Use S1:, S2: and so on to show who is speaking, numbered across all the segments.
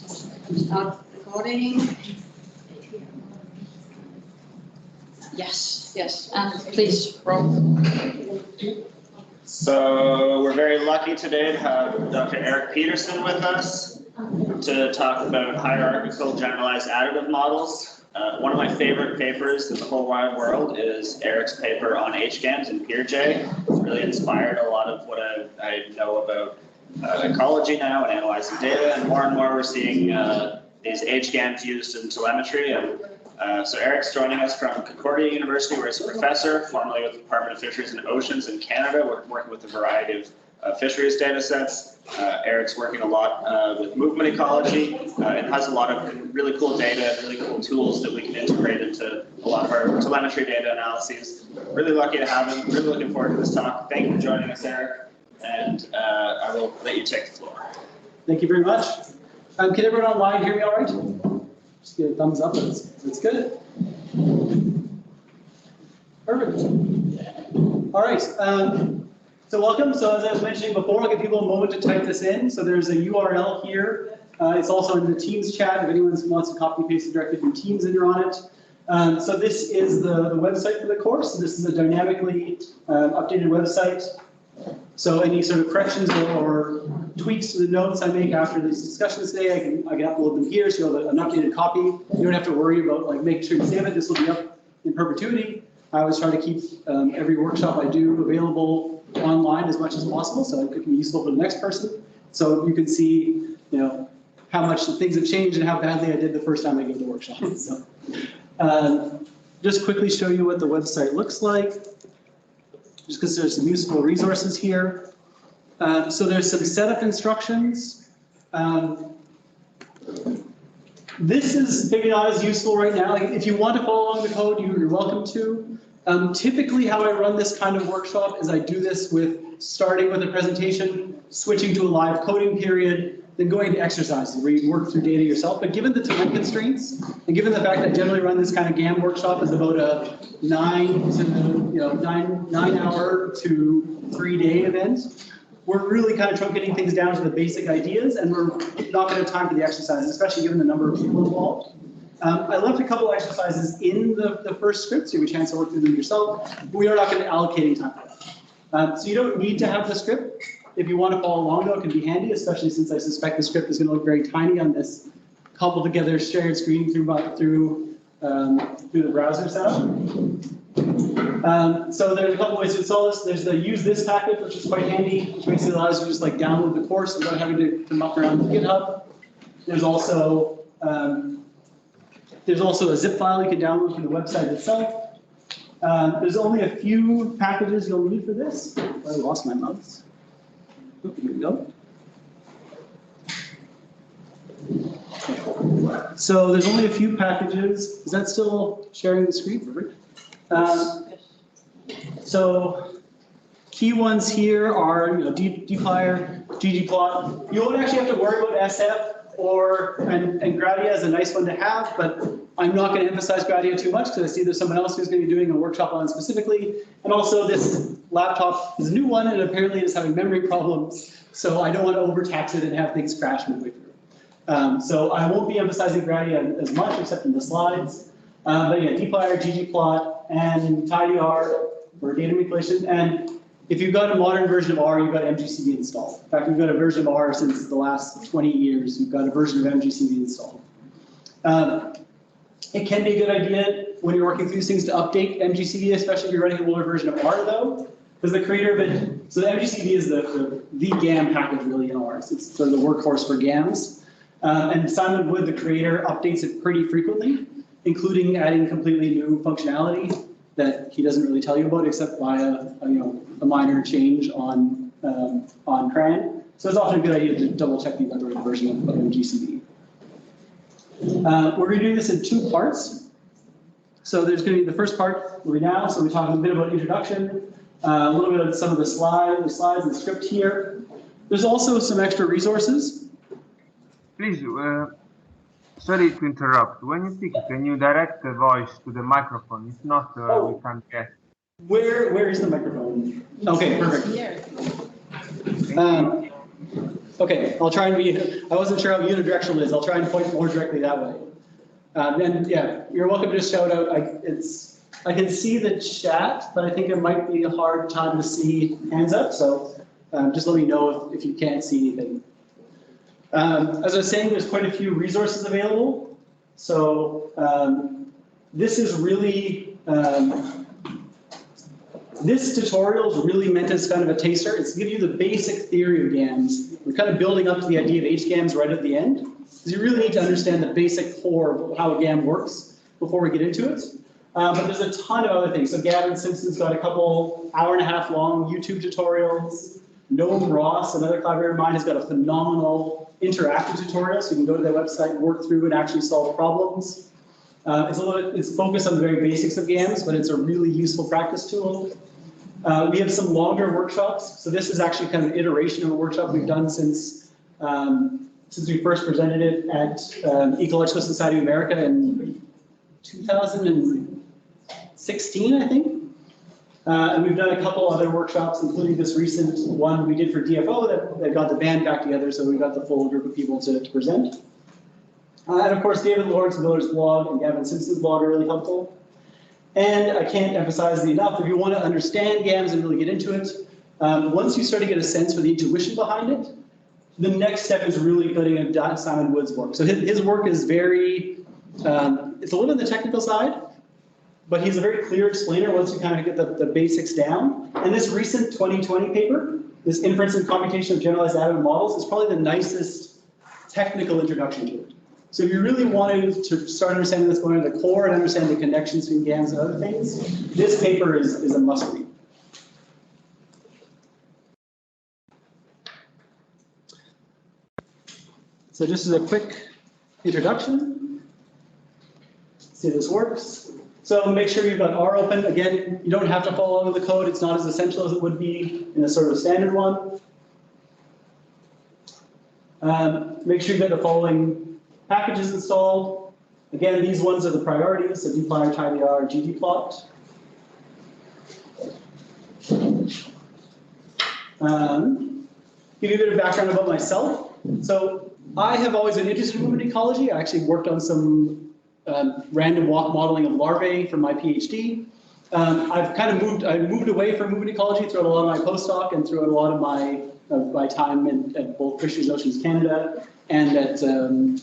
S1: Start recording. Yes, yes, and please, Rob.
S2: So we're very lucky today to have Dr. Eric Pedersen with us to talk about hierarchical generalized additive models. One of my favorite papers in the whole wide world is Eric's paper on HGAMs and PeerJ. It's really inspired a lot of what I know about ecology now and analyzing data, and more we're seeing these HGAMs used in telemetry. And so Eric's joining us from Concordia University, where he's a professor, formerly with the Department of Fisheries and Oceans in Canada. We're working with a variety of fisheries data sets. Eric's working a lot with movement ecology and has a lot of really cool data, really cool tools that we can integrate into a lot of our telemetry data analyses. Really lucky to have him. Really looking forward to this talk. Thank you for joining us, Eric. And I will let you take the floor.
S3: Thank you very much. Can everyone online hear me all right? Just give a thumbs up. That's good. Perfect. All right. So welcome. So as I was mentioning before, I'll give people a moment to type this in. So there's a URL here. It's also in the Teams chat if anyone wants to copy paste it directly from Teams and you're on it. So this is the website for the course. So this is a dynamically updated website. So any sort of corrections or tweaks to the notes I make after these discussions today, I can upload them here, so you'll have an updated copy. You don't have to worry about making sure you save it. This will be up in perpetuity. I always try to keep every workshop I do available online as much as possible, so it can be useful for the next person. So you can see, how much things have changed and how badly I did the first time I gave the workshop. So, just quickly show you what the website looks like, just because there's some useful resources here. So there's some setup instructions. This is maybe not as useful right now. If you want to follow along the code, you're welcome to. Typically how I run this kind of workshop is I do this with starting with a presentation, switching to a live coding period, then going to exercises where you work through data yourself. But given the time constraints, and given the fact that I generally run this kind of GAM workshop as about a 9 hour to 3 day event, we're really kind of truncating things down to the basic ideas, and we're not going to have time for the exercises, especially given the number of people involved. I left a couple exercises in the first script, so you have a chance to work through them yourself, but we are not going to be allocating time for that. So you don't need to have the script. If you want to follow along, though, it can be handy, especially since I suspect the script is going to look very tiny on this cobbled together shared screen through the browser setup. So there's a couple ways to install this. There's the use this package, which is quite handy, which basically allows you to just download the course without having to muck around with GitHub. There's also a zip file you can download from the website itself. There's only a few packages you'll need for this. I lost my mouse. Oh, here we go. So there's only a few packages. Is that still sharing the screen? So key ones here are dplyr, ggplot. You won't actually have to worry about SF and Gradia is a nice one to have, but I'm not going to emphasize Gradia too much because I see there's someone else who's going to be doing a workshop on it specifically. And also this laptop is a new one and apparently it's having memory problems, so I don't want to overtax it and have things crash midway through. So I won't be emphasizing Gradia as much except in the slides. But yeah, dplyr, ggplot, and tidyr for data manipulation. And if you've got a modern version of R, you've got MGCB installed. In fact, we've got a version of R since the last 20 years. You've got a version of MGCB installed. It can be a good idea when you're working through these things to update MGCB, especially if you're running an older version of R, though, because the creator of it. So the MGCB is the GAM package really in R. It's sort of the workhorse for GAMs. And Simon Wood, the creator, updates it pretty frequently, including adding completely new functionality that he doesn't really tell you about, except via a minor change on CRAN. So it's often a good idea to double check the other version of MGCB. We're going to do this in two parts. So there's going to be the first part where now, so we're talking a bit about introduction, a little bit of some of the slides and the script here. There's also some extra resources.
S4: Please, sorry to interrupt. When you speak, can you direct the voice to the microphone? If not, we can't get.
S3: Where is the microphone? Okay, perfect. Okay, I'll try and be, I wasn't sure how unidirectional it is. I'll try and point more directly that way. And yeah, you're welcome to just shout out. I can see the chat, but I think it might be a hard time to see hands up. So just let me know if you can't see anything. As I was saying, there's quite a few resources available. So this is really, this tutorial is really meant as kind of a taster. It's to give you the basic theory of GAMs. We're kind of building up to the idea of HGAMs right at the end. Because you really need to understand the basic core of how a GAM works before we get into it. But there's a ton of other things. So Gavin Simpson's got a couple hour-and-a-half long YouTube tutorials. Noam Ross, another collaborator of mine, has got a phenomenal interactive tutorial. So you can go to their website, work through, and actually solve problems. It's focused on the very basics of GAMs, but it's a really useful practice tool. We have some longer workshops. So this is actually kind of an iteration of a workshop we've done since we first presented it at Ecological Society of America in 2016, I think. And we've done a couple other workshops, including this recent one we did for DFO that got the band back together, so we got the full group of people to present. And of course, David Lawrence Miller's blog and Gavin Simpson's blog are really helpful. And I can't emphasize it enough, if you want to understand GAMs and really get into it, once you start to get a sense for the intuition behind it, the next step is really getting into Simon Wood's work. So his work is very, it's a little on the technical side, but he's a very clear explainer once you kind of get the basics down. And this recent 2020 paper, this Inference and Computation of Generalized Additive Models, is probably the nicest technical introduction to it. So if you really wanted to start understanding what's going on at the core and understand the connections between GAMs and other things, this paper is a must-read. So just as a quick introduction, see if this works. So make sure you've got R open. Again, you don't have to follow the code. It's not as essential as it would be in a sort of standard one. Make sure you've got the following packages installed. Again, these ones are the priorities, so dplyr, tidyr, ggplot. Give you a bit of background about myself. So I have always been interested in movement ecology. I actually worked on some random walk modeling of larvae for my PhD. I've kind of moved away from movement ecology throughout a lot of my postdoc and throughout a lot of my time at both Fisheries Oceans Canada and at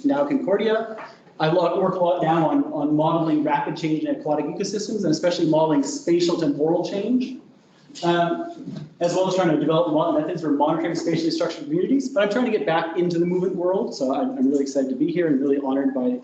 S3: now Concordia. I work a lot now on modeling rapid change in aquatic ecosystems and especially modeling spatial temporal change, as well as trying to develop methods for monitoring spatially structured communities. But I'm trying to get back into the movement world, so I'm really excited to be here and really honored by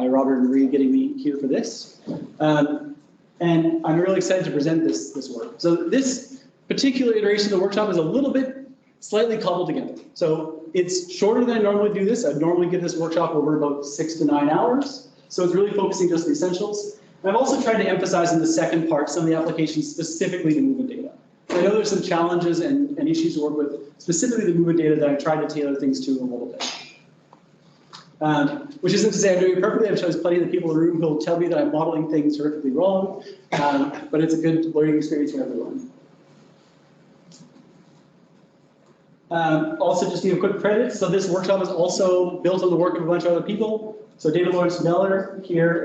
S3: Robert and Marie getting me here for this. And I'm really excited to present this work. So this particular iteration of the workshop is a little bit slightly cobbled together. So it's shorter than I normally do this. I'd normally give this workshop over about 6 to 9 hours. So it's really focusing just on the essentials. And I've also tried to emphasize in the second part some of the applications specifically to movement data. I know there's some challenges and issues to work with, specifically the movement data that I've tried to tailor things to a little bit. Which isn't to say I'm doing it perfectly. I'm sure there's plenty of the people in the room who will tell me that I'm modeling things horrifically wrong, but it's a good learning experience for everyone. Also, just to give a quick credit, so this workshop is also built on the work of a bunch of other people. So David Lawrence Miller here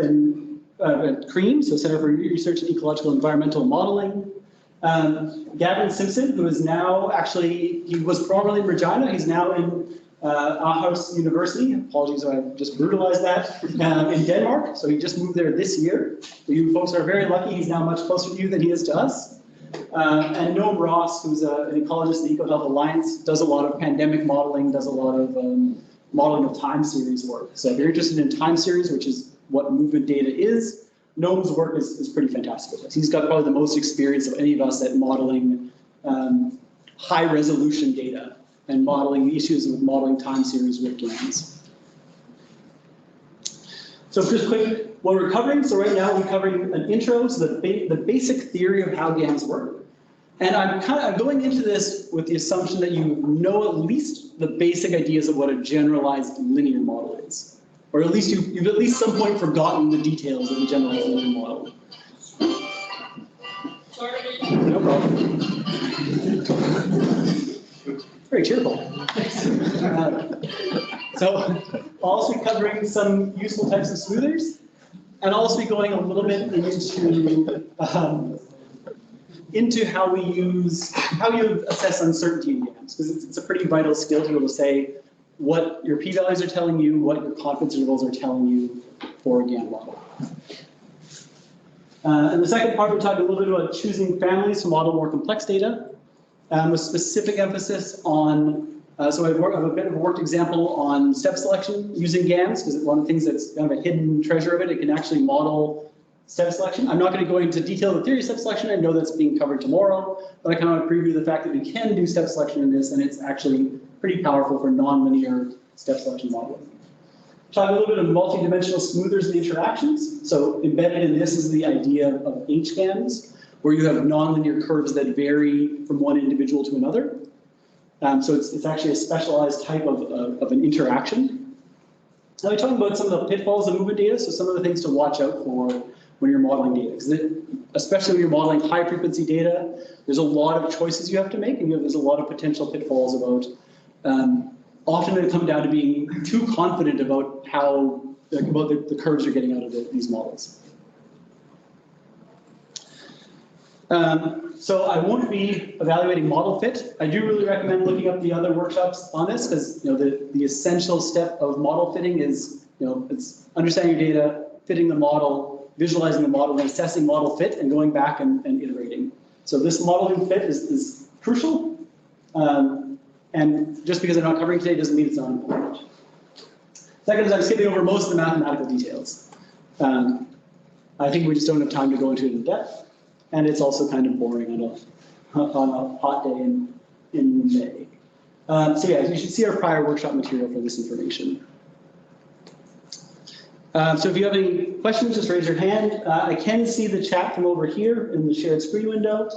S3: at CREAM, so Center for Research in Ecological and Environmental Modeling. Gavin Simpson, who is now actually, he was formerly in Regina, he's now in Aarhus University, apologies if I just brutalized that, in Denmark. So he just moved there this year. So you folks are very lucky, he's now much closer to you than he is to us. And Noam Ross, who's an ecologist at the EcoHealth Alliance, does a lot of pandemic modeling, does a lot of modeling of time series work. So if you're interested in time series, which is what movement data is, Noam's work is pretty fantastic with this. He's got probably the most experience of any of us at modeling high resolution data and modeling the issues with modeling time series with GAMs. So just quick, what we're covering, so right now we're covering an intro to the basic theory of how GAMs work. And I'm going into this with the assumption that you know at least the basic ideas of what a generalized linear model is. Or at least you've at least some point forgotten the details of the generalized linear model. Sorry. No problem. Very cheerful. So I'll also be covering some useful types of smoothers, and I'll also be going a little bit into how you assess uncertainty in GAMs, because it's a pretty vital skill to be able to say what your p-values are telling you, what your confidence intervals are telling you for a GAM model. In the second part, we'll talk a little bit about choosing families to model more complex data, with specific emphasis on, so I have a bit of a worked example on step selection using GAMs, because one of the things that's kind of a hidden treasure of it, it can actually model step selection. I'm not going to go into detail of the theory of step selection. I know that's being covered tomorrow, but I kind of preview the fact that we can do step selection in this, and it's actually pretty powerful for nonlinear step selection modeling. Talk a little bit of multidimensional smoothers and interactions. So embedded in this is the idea of HGAMs, where you have nonlinear curves that vary from one individual to another. So it's actually a specialized type of an interaction. Now we're talking about some of the pitfalls of movement data, so some of the things to watch out for when you're modeling data. Because especially when you're modeling high frequency data, there's a lot of choices you have to make, and there's a lot of potential pitfalls about, often it comes down to being too confident about the curves you're getting out of these models. So I won't be evaluating model fit. I do really recommend looking up the other workshops on this, because the essential step of model fitting is it's understanding your data, fitting the model, visualizing the model, and assessing model fit, and going back and iterating. So this modeling fit is crucial. And just because I'm not covering today doesn't mean it's not important. Second is I'm skipping over most of the mathematical details. I think we just don't have time to go into it in depth. And it's also kind of boring on a hot day in May. So yeah, you should see our prior workshop material for this information. So if you have any questions, just raise your hand. I can see the chat from over here in the shared screen window.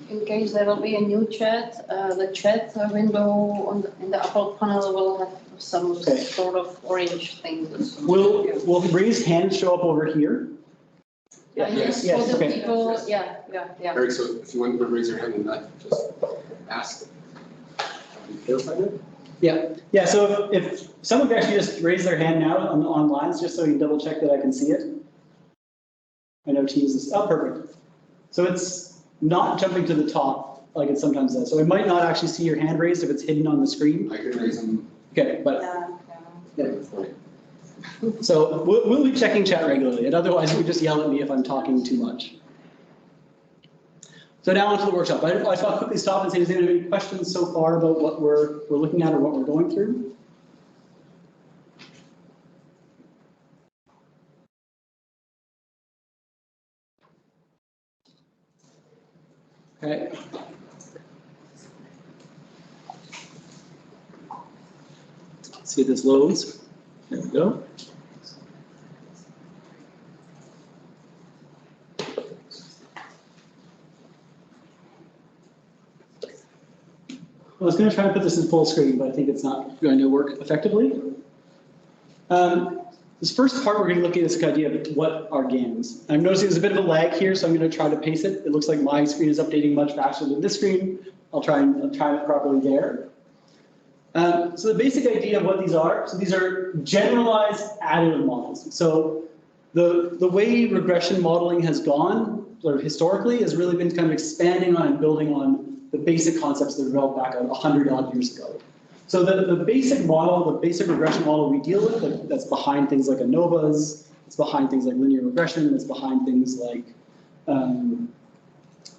S1: In case there will be a new chat, the chat window in the upper panel will have some sort of orange thing.
S3: Will raised hands show up over here?
S1: Yes,
S3: Yes,
S1: for the
S3: okay.
S1: people, yeah.
S5: Eric, so if you want to raise your hand and not just ask,
S3: Yeah. So if someone could actually just raise their hand now online, just so you can double check that I can see it. I know Teams is, perfect. So it's not jumping to the top like it sometimes does. So it might not actually see your hand raised if it's hidden on the screen.
S5: I could raise them.
S3: Okay, but so we'll be checking chat regularly, and otherwise you just yell at me if I'm talking too much. So now onto the workshop. I thought I'd quickly stop and say, does anyone have any questions so far about what we're looking at or what we're going through? Okay. Let's see if this loads. There we go. I was going to try and put this in full screen, but I think it's not going to work effectively. This first part, we're going to look at this idea of what are GAMs. I'm noticing there's a bit of a lag here, so I'm going to try to pace it. It looks like my screen is updating much faster than this screen. I'll try and time it properly there. So the basic idea of what these are, so these are generalized additive models. So the way regression modeling has gone, sort of historically, has really been kind of expanding on and building on the basic concepts that were developed back 100-odd years ago. So the basic model, the basic regression model we deal with, that's behind things like ANOVAs, it's behind things like linear regression, it's behind things like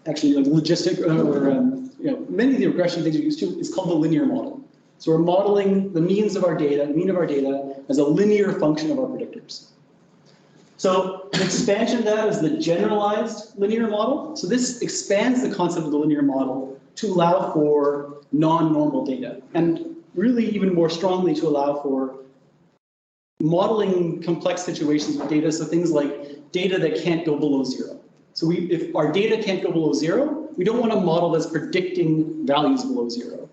S3: actually like logistic or many of the regression things you're used to, is called the linear model. So we're modeling the mean of our data as a linear function of our predictors. So the expansion of that is the generalized linear model. So this expands the concept of the linear model to allow for non-normal data, and really even more strongly to allow for modeling complex situations with data, so things like data that can't go below zero. So if our data can't go below zero, we don't want a model that's predicting values below zero.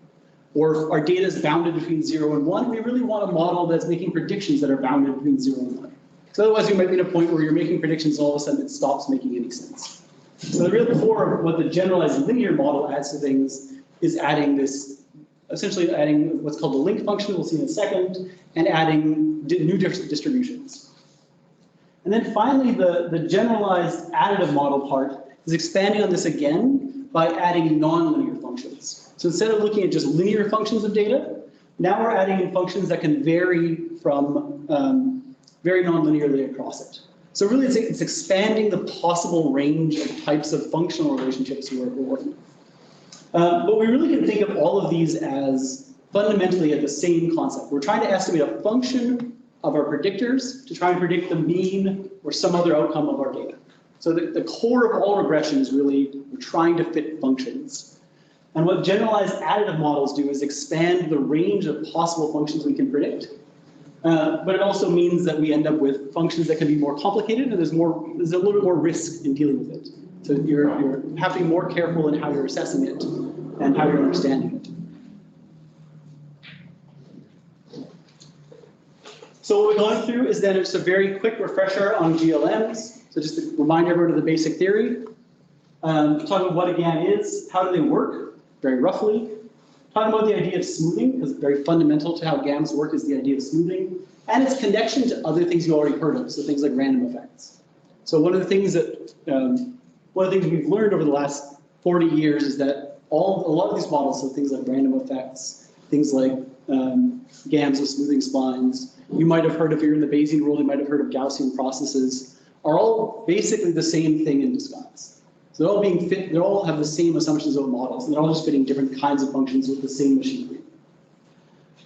S3: Or if our data is bounded between 0 and 1, we really want a model that's making predictions that are bounded between 0 and 1. So otherwise, you might be at a point where you're making predictions and all of a sudden it stops making any sense. So the real core of what the generalized linear model adds to things is adding this essentially adding what's called the link function, we'll see in a second, and adding new distributions. And then finally, the generalized additive model part is expanding on this again by adding nonlinear functions. So instead of looking at just linear functions of data, now we're adding in functions that can vary from very nonlinearly across it. So really it's expanding the possible range of types of functional relationships we're working with. But we really can think of all of these as fundamentally at the same concept. We're trying to estimate a function of our predictors to try and predict the mean or some other outcome of our data. So the core of all regression is really we're trying to fit functions. And what generalized additive models do is expand the range of possible functions we can predict. But it also means that we end up with functions that can be more complicated, and there's a little bit more risk in dealing with it. So you have to be more careful in how you're assessing it and how you're understanding it. So what we're going through is then just a very quick refresher on GLMs. So just to remind everyone of the basic theory. Talking about what a GAM is, how do they work, very roughly. Talking about the idea of smoothing, because very fundamental to how GAMs work is the idea of smoothing, and its connection to other things you already heard of, so things like random effects. So one of the things that we've learned over the last 40 years is that a lot of these models, so things like random effects, things like GAMs with smoothing splines, you might have heard, if you're in the Bayesian world, you might have heard of Gaussian processes, are all basically the same thing in disguise. So they're all being fit, they all have the same assumptions of models, and they're all just fitting different kinds of functions with the same machinery.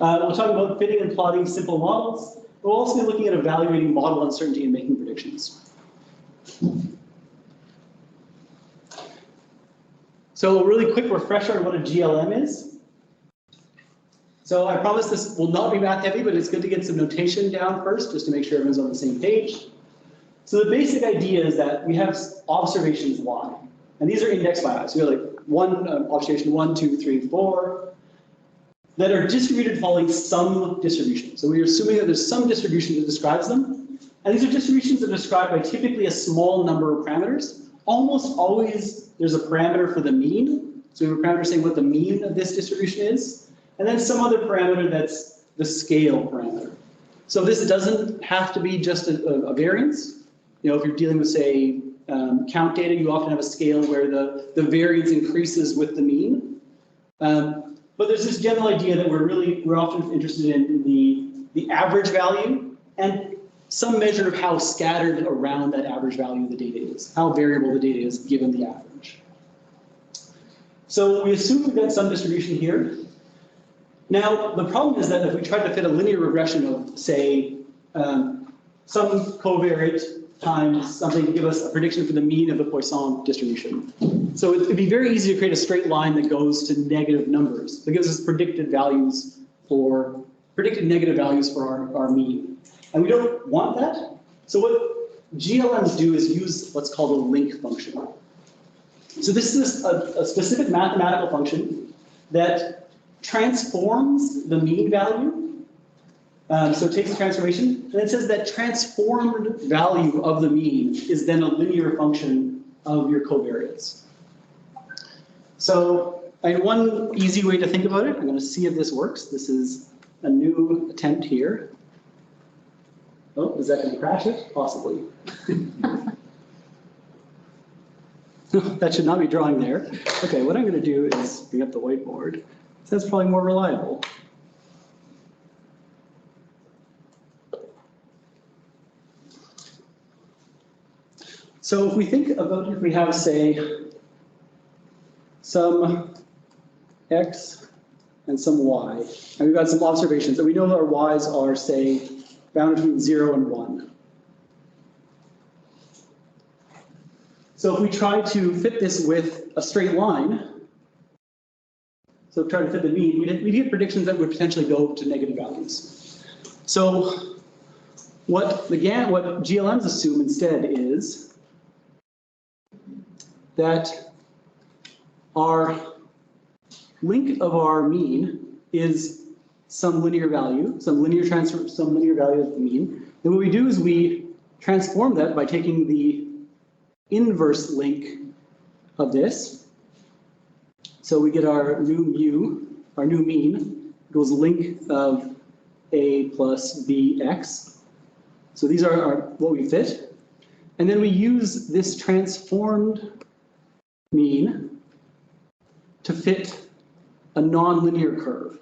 S3: We'll talk about fitting and plotting simple models. We'll also be looking at evaluating model uncertainty and making predictions. So a really quick refresher on what a GLM is. So I promise this will not be math heavy, but it's good to get some notation down first, just to make sure everyone's on the same page. So the basic idea is that we have observations Y, and these are indexed by I. So we have like observation 1, 2, 3, 4, that are distributed following some distribution. So we're assuming that there's some distribution that describes them, and these are distributions that are described by typically a small number of parameters. Almost always there's a parameter for the mean. So we have a parameter saying what the mean of this distribution is, and then some other parameter that's the scale parameter. So this doesn't have to be just a variance. You know, if you're dealing with, say, count data, you often have a scale where the variance increases with the mean. But there's this general idea that we're often interested in the average value and some measure of how scattered around that average value the data is, how variable the data is given the average. So we assume we've got some distribution here. Now, the problem is that if we tried to fit a linear regression of, say, some covariate times something to give us a prediction for the mean of the Poisson distribution. So it'd be very easy to create a straight line that goes to negative numbers. That gives us predicted negative values for our mean. And we don't want that. So what GLMs do is use what's called a link function. So this is a specific mathematical function that transforms the mean value. So it takes a transformation, and it says that transformed value of the mean is then a linear function of your covariates. So one easy way to think about it, I'm going to see if this works. This is a new attempt here. Oh, is that going to crash it? Possibly. That should not be drawing there. Okay, what I'm going to do is bring up the whiteboard. So that's probably more reliable. So if we think about if we have, say, some x and some y, and we've got some observations, and we know that our y's are, say, bounded between 0 and 1. So if we try to fit this with a straight line, so try to fit the mean, we'd get predictions that would potentially go to negative values. So what GLMs assume instead is that our link of our mean is some linear value, some linear value of the mean. Then what we do is we transform that by taking the inverse link of this. So we get our new mu our new mean, equals length of A plus BX. So these are what we fit. And then we use this transformed mean to fit a nonlinear curve.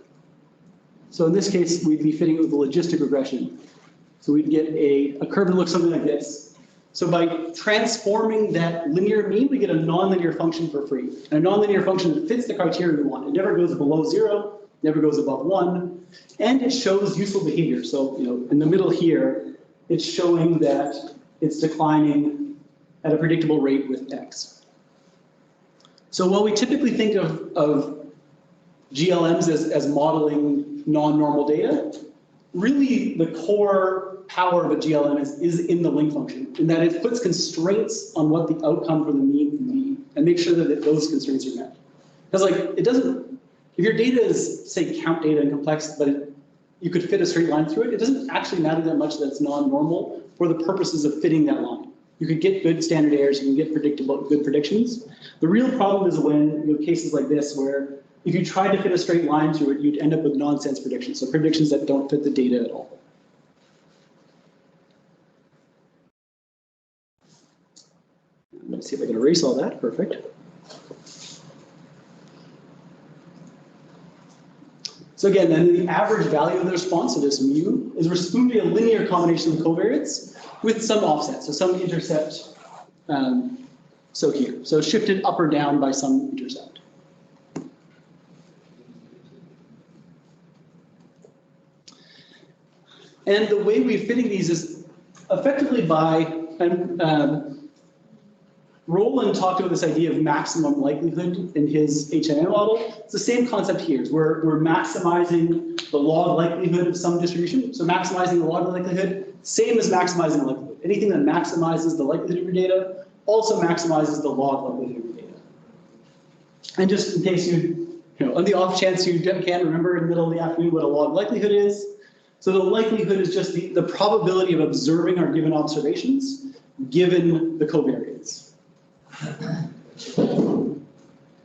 S3: So in this case, we'd be fitting it with a logistic regression. So we'd get a curve that looks something like this. So by transforming that linear mean, we get a nonlinear function for free. And a nonlinear function that fits the criteria we want. It never goes below 0, never goes above 1, and it shows useful behavior. So, in the middle here, it's showing that it's declining at a predictable rate with x. So while we typically think of GLMs as modeling non-normal data, really the core power of a GLM is in the link function, in that it puts constraints on what the outcome from the mean can be, and make sure that those constraints are met. Because it doesn't, if your data is, say, count data and complex, but you could fit a straight line through it, it doesn't actually matter that much that it's non-normal for the purposes of fitting that line. You could get good standard errors, you can get good predictions. The real problem is when you have cases like this where if you tried to fit a straight line through it, you'd end up with nonsense predictions, so predictions that don't fit the data at all. Let's see if I can erase all that. Perfect. So again, then the average value of the response, so this mu, is supposed to be a linear combination of covariates with some offset, so some intercept, so here. So shifted up or down by some intercept. And the way we're fitting these is effectively by, Roland talked about this idea of maximum likelihood in his HNN model. It's the same concept here. We're maximizing the log likelihood of some distribution. So maximizing the log likelihood, same as maximizing the likelihood. Anything that maximizes the likelihood of your data also maximizes the log likelihood of your data. And just in case on the off chance you can't remember in the middle of the afternoon what a log likelihood is, so the likelihood is just the probability of observing our given observations given the covariates.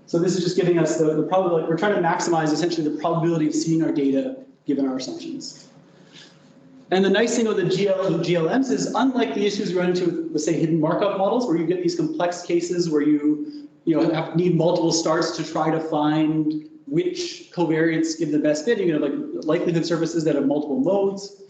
S3: So this is just giving us the probability, we're trying to maximize essentially the probability of seeing our data given our assumptions. And the nice thing with the GLMs is, unlike the issues we run into with, say, hidden Markov models, where you get these complex cases where you need multiple starts to try to find which covariates give the best fit. You have likelihood surfaces that have multiple modes.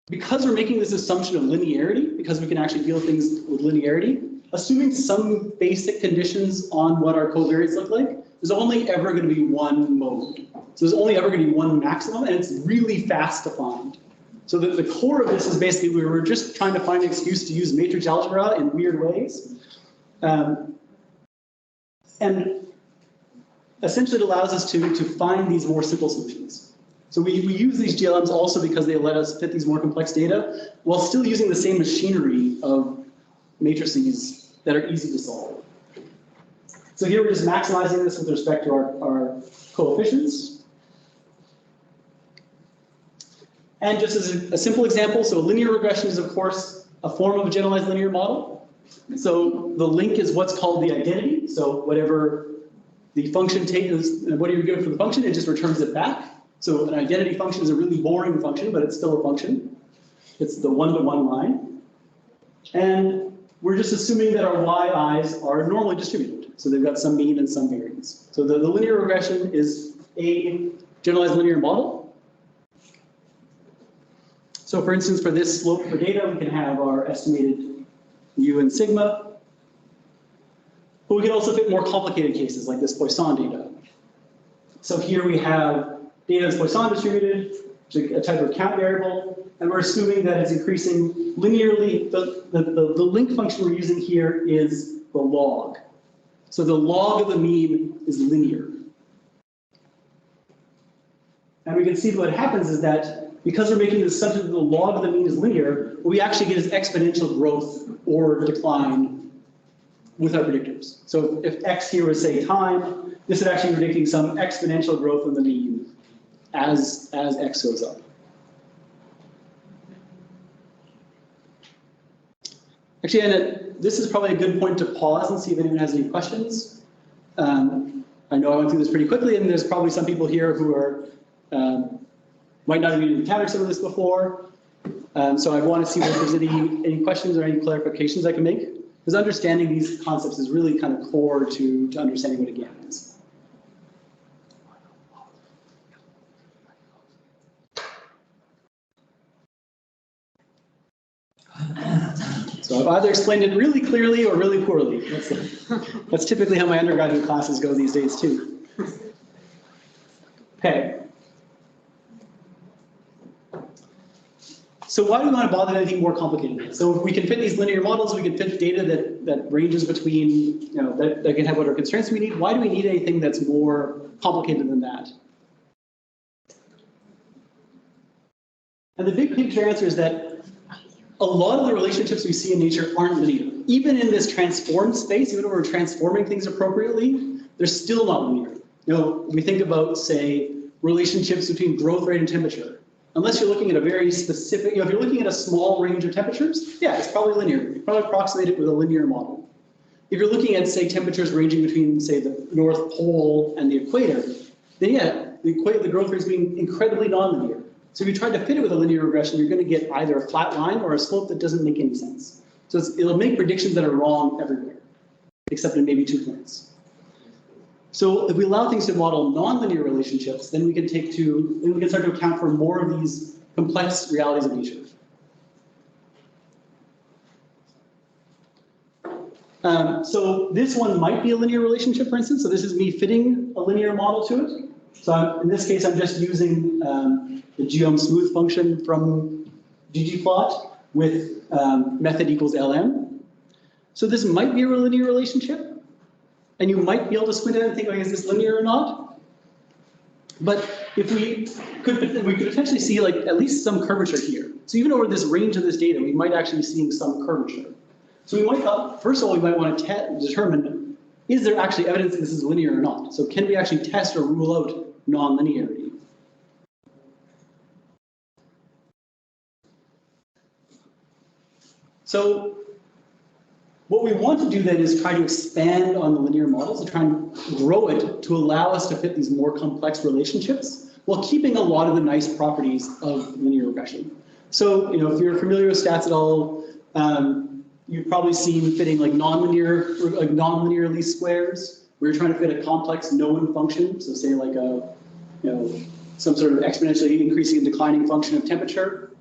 S3: Because we're making this assumption of linearity, because we can actually deal with things with linearity, assuming some basic conditions on what our covariates look like, there's only ever going to be one mode. So there's only ever going to be one maximum, and it's really fast to find. So the core of this is basically we were just trying to find an excuse to use matrix algebra in weird ways. And essentially it allows us to find these more simple solutions. So we use these GLMs also because they let us fit these more complex data while still using the same machinery of matrices that are easy to solve. So here we're just maximizing this with respect to our coefficients. And just as a simple example, so linear regression is, of course, a form of a generalized linear model. So the link is what's called the identity. So whatever the function takes, what you give for the function, it just returns it back. So an identity function is a really boring function, but it's still a function. It's the one-to-one line. And we're just assuming that our yi's are normally distributed. So they've got some mean and some variance. So the linear regression is a generalized linear model. So for instance, for this slope for data, we can have our estimated mu and sigma. But we can also fit more complicated cases like this Poisson data. So here we have data that's Poisson distributed, which is a type of count variable, and we're assuming that it's increasing linearly. The link function we're using here is the log. So the log of the mean is linear. And we can see what happens is that because we're making the assumption that the log of the mean is linear, what we actually get is exponential growth or decline with our predictors. So if x here was, say, time, this is actually predicting some exponential growth in the mean as x goes up. Actually, and this is probably a good point to pause and see if anyone has any questions. I know I went through this pretty quickly, and there's probably some people here who are might not have even encountered some of this before. So I want to see if there's any questions or any clarifications I can make, because understanding these concepts is really kind of core to understanding what a GAN is. So I've either explained it really clearly or really poorly. That's typically how my undergraduate classes go these days too. Okay. So why do we want to bother anything more complicated? So if we can fit these linear models, we can fit data that ranges between, that can have whatever constraints we need. Why do we need anything that's more complicated than that? And the big picture answer is that a lot of the relationships we see in nature aren't linear. Even in this transformed space, even when we're transforming things appropriately, they're still not linear. We think about, say, relationships between growth rate and temperature. Unless you're looking at a very specific, if you're looking at a small range of temperatures, yeah, it's probably linear. You probably approximate it with a linear model. If you're looking at, say, temperatures ranging between, say, the North Pole and the equator, then yeah, the growth rate is being incredibly nonlinear. So if you try to fit it with a linear regression, you're going to get either a flat line or a slope that doesn't make any sense. So it'll make predictions that are wrong everywhere, except in maybe 2 points. So if we allow things to model nonlinear relationships, then we can start to account for more of these complex realities of nature. So this one might be a linear relationship, for instance. So this is me fitting a linear model to it. So in this case, I'm just using the geom smooth function from ggplot with method equals LM. So this might be a linear relationship. And you might be able to squint at it and think, like, is this linear or not? But if we could potentially see like at least some curvature here. So even over this range of this data, we might actually be seeing some curvature. So we might, first of all, we might want to determine, is there actually evidence that this is linear or not? So can we actually test or rule out non-linearity? So what we want to do then is try to expand on the linear models and try and grow it to allow us to fit these more complex relationships while keeping a lot of the nice properties of linear regression. So, if you're familiar with stats at all, you've probably seen fitting like non-linear least squares, where you're trying to fit a complex known function. So say like some sort of exponentially increasing and declining function of temperature.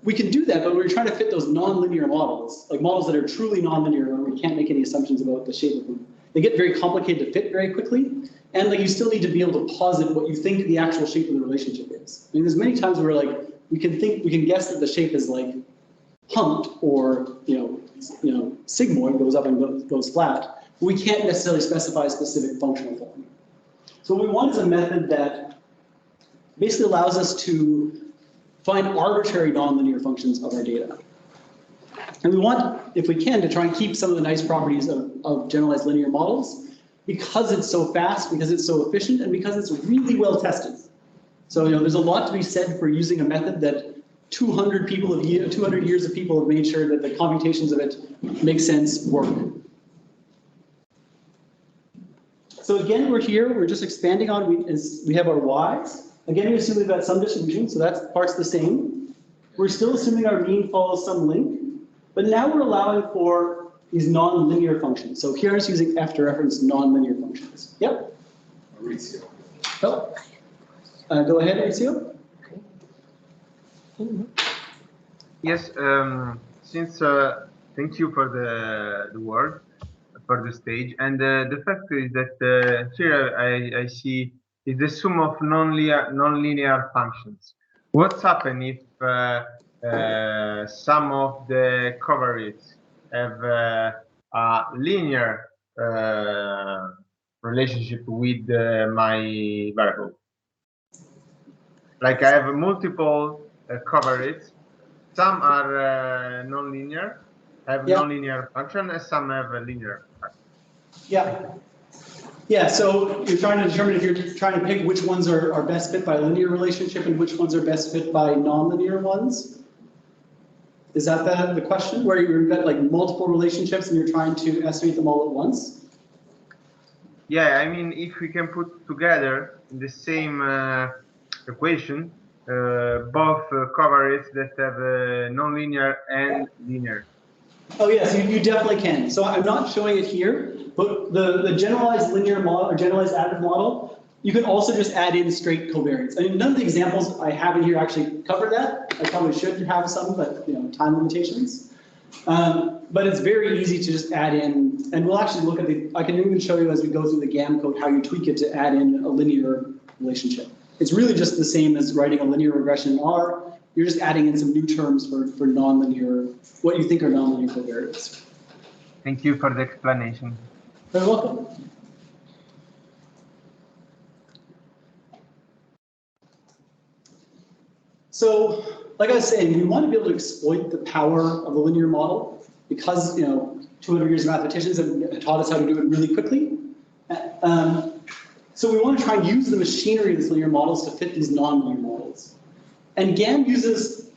S3: We can do that, but we're trying to fit those non-linear models, like models that are truly non-linear, where we can't make any assumptions about the shape of them. They get very complicated to fit very quickly, and like you still need to be able to posit what you think the actual shape of the relationship is. I mean, there's many times where like we can guess that the shape is like humped or sigmoid, goes up and goes flat, but we can't necessarily specify a specific functional form. So what we want is a method that basically allows us to find arbitrary nonlinear functions of our data. And we want, if we can, to try and keep some of the nice properties of generalized linear models because it's so fast, because it's so efficient, and because it's really well tested. So there's a lot to be said for using a method that 200 years of people have made sure that the computations of it make sense, work. So again, we're just expanding on, we have our y's. Again, we assume we've got some distribution, so that part's the same. We're still assuming our mean follows some link, but now we're allowing for these non-linear functions. So here I'm just using F to reference non-linear functions. Yep?
S5: Mauricio.
S3: Oh. Go ahead, Mauricio.
S4: Yes, thank you for the word, for the stage. And the fact is that here I see is the sum of non-linear functions. What's happened if some of the covariates have a linear relationship with my variable? Like I have multiple covariates. Some are non-linear, have non-linear function, and some have a linear function. Yeah.
S3: Yeah, so you're trying to determine if you're trying to pick which ones are best fit by a linear relationship and which ones are best fit by non-linear ones. Is that the question? Where you've got like multiple relationships and you're trying to estimate them all at once?
S4: Yeah, I mean, if we can put together in the same equation both covariates that have nonlinear and linear.
S3: Oh yes, you definitely can. So I'm not showing it here, but the generalized linear model or generalized additive model, you can also just add in straight covariates. I mean, none of the examples I have in here actually cover that. I probably should have some, but time limitations. But it's very easy to just add in, and we'll actually look at I can even show you as we go through the GAM code how you tweak it to add in a linear relationship. It's really just the same as writing a linear regression in R. You're just adding in some new terms for nonlinear, what you think are nonlinear covariates.
S4: Thank you for the explanation.
S3: Very welcome. So, like I was saying, we want to be able to exploit the power of the linear model because 200 years of mathematicians have taught us how to do it really quickly. So we want to try and use the machinery of these linear models to fit these nonlinear models. And GAM uses,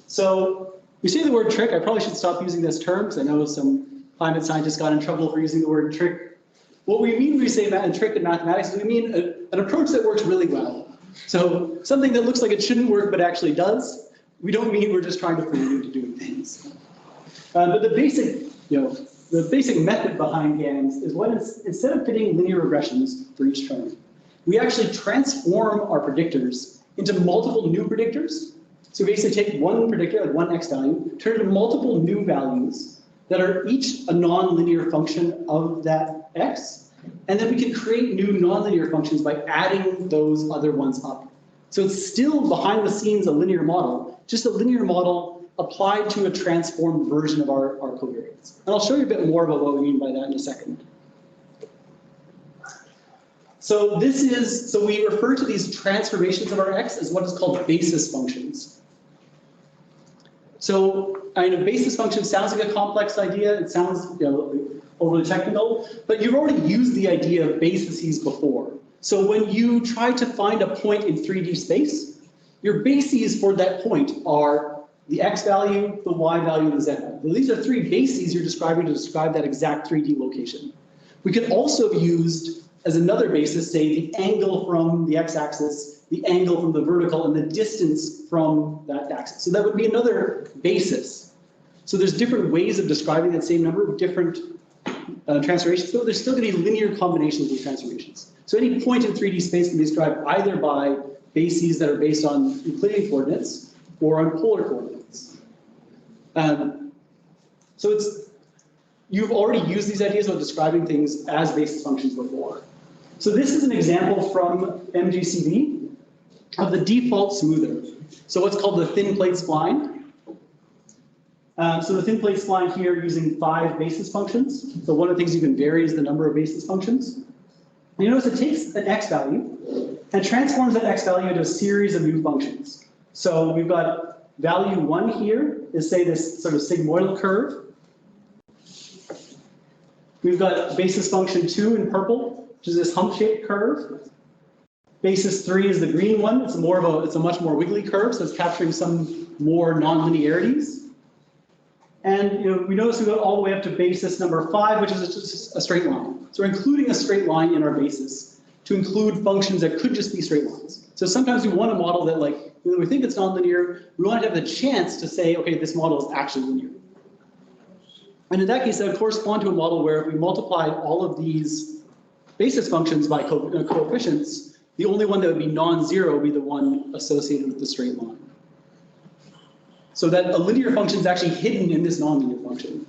S3: so we say the word trick. I probably should stop using this term because I know some climate scientists got in trouble for using the word trick. What we mean when we say trick in mathematics is we mean an approach that works really well. So something that looks like it shouldn't work but actually does. We don't mean we're just trying to fool you into doing things. But the basic method behind GAMs is instead of fitting linear regressions for each term, we actually transform our predictors into multiple new predictors. So we basically take one predictor, like one x value, turn it into multiple new values that are each a nonlinear function of that x, and then we can create new nonlinear functions by adding those other ones up. So it's still behind the scenes a linear model, just a linear model applied to a transformed version of our covariates. And I'll show you a bit more about what we mean by that in a second. So we refer to these transformations of our x as what is called basis functions. So I mean, a basis function sounds like a complex idea. It sounds overly technical, but you've already used the idea of bases before. So when you try to find a point in 3D space, your bases for that point are the x value, the y value, and the z value. These are three bases you're describing to describe that exact 3D location. We could also have used as another basis, say, the angle from the x-axis, the angle from the vertical, and the distance from that axis. So that would be another basis. So there's different ways of describing that same number with different transformations. So there's still going to be linear combinations of transformations. So any point in 3D space can be described either by bases that are based on Euclidean coordinates or on polar coordinates. So you've already used these ideas of describing things as basis functions before. So this is an example from MGCB of the default smoother. So what's called the thin plate spline. So the thin plate spline here using 5 basis functions. So one of the things you can vary is the number of basis functions. And you notice it takes an x value and transforms that x value into a series of new functions. So we've got value 1 here is, say, this sort of sigmoidal curve. We've got basis function 2 in purple, which is this hump-shaped curve. Basis 3 is the green one. It's a much more wiggly curve, so it's capturing some more nonlinearities. And we notice we go all the way up to basis number 5, which is just a straight line. So we're including a straight line in our basis to include functions that could just be straight lines. So sometimes we want a model that, like, we think it's nonlinear. We want to have the chance to say, okay, this model is actually linear. And in that case, that would correspond to a model where if we multiply all of these basis functions by coefficients, the only one that would be non-zero would be the one associated with the straight line. So that a linear function is actually hidden in this nonlinear function.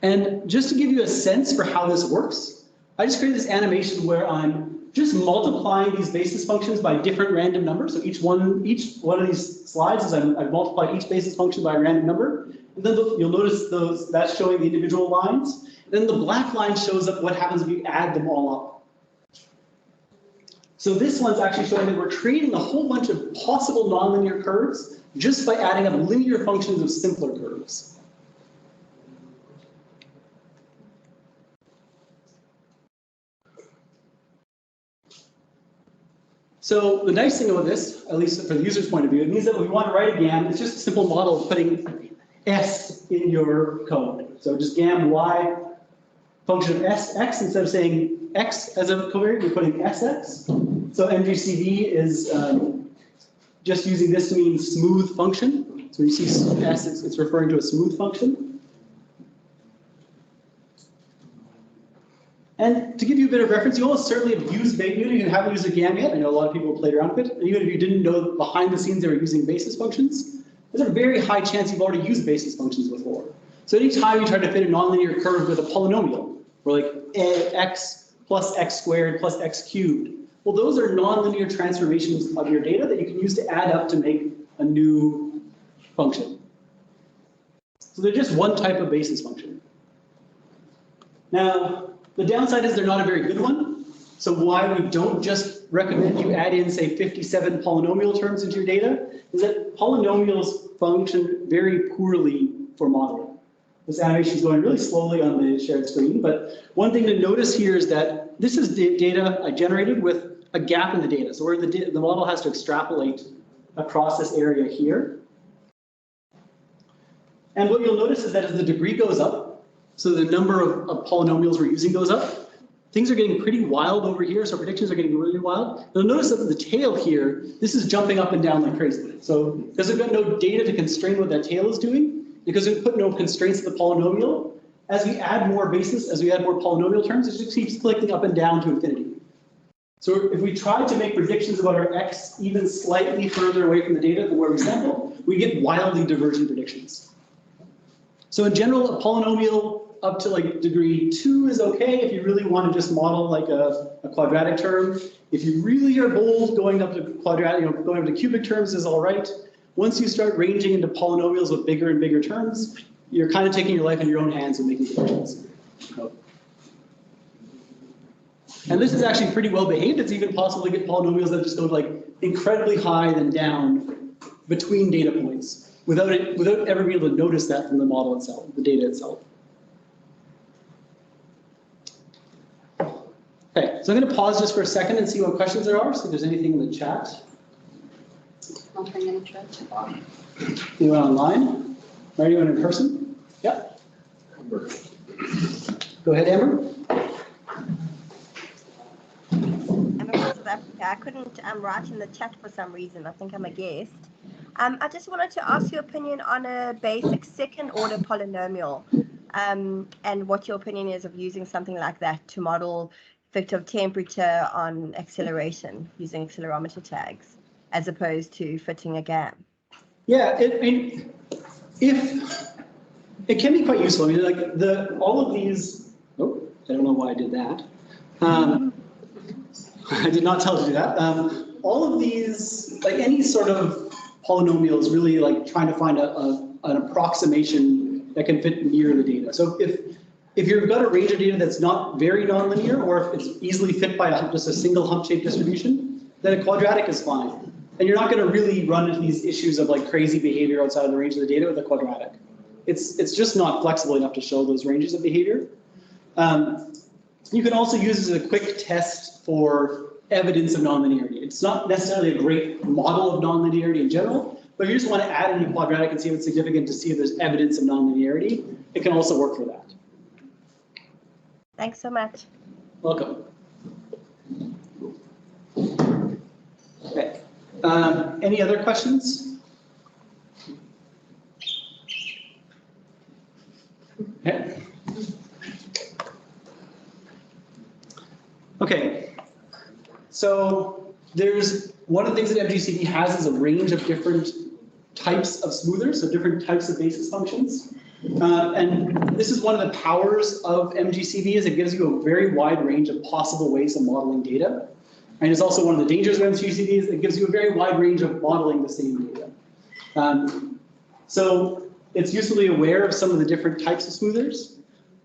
S3: And just to give you a sense for how this works, I just created this animation where I'm just multiplying these basis functions by different random numbers. So each one of these slides is I've multiplied each basis function by a random number. And then you'll notice that's showing the individual lines. And then the black line shows up what happens if you add them all up. So this one's actually showing that we're creating a whole bunch of possible nonlinear curves just by adding up linear functions of simpler curves. So the nice thing about this, at least from the user's point of view, it means that when we want to write a GAM, it's just a simple model of putting S in your code. So just GAM Y function of Sx, instead of saying x as a covariate, we're putting Sx. So MGCV is just using this to mean smooth function. So when you see S, it's referring to a smooth function. And to give you a bit of reference, you almost certainly have used, even if you haven't used a GAM yet, I know a lot of people played around with it, and even if you didn't know behind the scenes they were using basis functions, there's a very high chance you've already used basis functions before. So anytime you try to fit a nonlinear curve with a polynomial, or like x plus x squared plus x cubed, well, those are nonlinear transformations of your data that you can use to add up to make a new function. So they're just one type of basis function. Now, the downside is they're not a very good one. So why we don't just recommend you add in, say, 57 polynomial terms into your data is that polynomials function very poorly for modeling. This animation is going really slowly on the shared screen, but one thing to notice here is that this is data I generated with a gap in the data. So where the model has to extrapolate across this area here. And what you'll notice is that as the degree goes up, so the number of polynomials we're using goes up, things are getting pretty wild over here, so predictions are getting really wild. You'll notice that the tail here, this is jumping up and down like crazy. So because we've got no data to constrain what that tail is doing, because we put no constraints to the polynomial, as we add more basis, as we add more polynomial terms, it just keeps clicking up and down to infinity. So if we try to make predictions about our x even slightly further away from the data than where we sample, we get wildly divergent predictions. So in general, a polynomial up to like degree 2 is okay if you really want to just model like a quadratic term. If you really are bold, going up to quadratic, going up to cubic terms is all right. Once you start ranging into polynomials with bigger and bigger terms, you're kind of taking your life in your own hands and making predictions. And this is actually pretty well behaved. It's even possible to get polynomials that just go like incredibly high then down between data points without ever being able to notice that from the model itself, the data itself. Okay, so I'm going to pause just for a second and see what questions there are, see if there's anything in the chat.
S1: Nothing in the chat so far.
S3: Anyone online? Or anyone in person? Yeah. Go ahead, Amber.
S6: I couldn't write in the chat for some reason. I think I'm a guest. I just wanted to ask your opinion on a basic second order polynomial and what your opinion is of using something like that to model effect of temperature on acceleration using accelerometer tags as opposed to fitting a GAM.
S3: Yeah, if it can be quite useful. I mean, like all of these. Oh, I don't know why I did that. I did not tell you to do that. All of these, like any sort of polynomial is really like trying to find an approximation that can fit near the data. So if you've got a range of data that's not very nonlinear, or if it's easily fit by just a single hump-shaped distribution, then a quadratic is fine. And you're not going to really run into these issues of like crazy behavior outside of the range of the data with a quadratic. It's just not flexible enough to show those ranges of behavior. You can also use it as a quick test for evidence of nonlinearity. It's not necessarily a great model of nonlinearity in general, but if you just want to add in a quadratic and see if it's significant to see if there's evidence of nonlinearity, it can also work for that.
S6: Thanks so much.
S3: Welcome. Okay. Any other questions? Okay. Okay. So there's one of the things that MGCV has is a range of different types of smoothers, so different types of basis functions. And this is one of the powers of MGCV is it gives you a very wide range of possible ways of modeling data. And it's also one of the dangers of MGCV is it gives you a very wide range of modeling the same data. So it's useful to be aware of some of the different types of smoothers.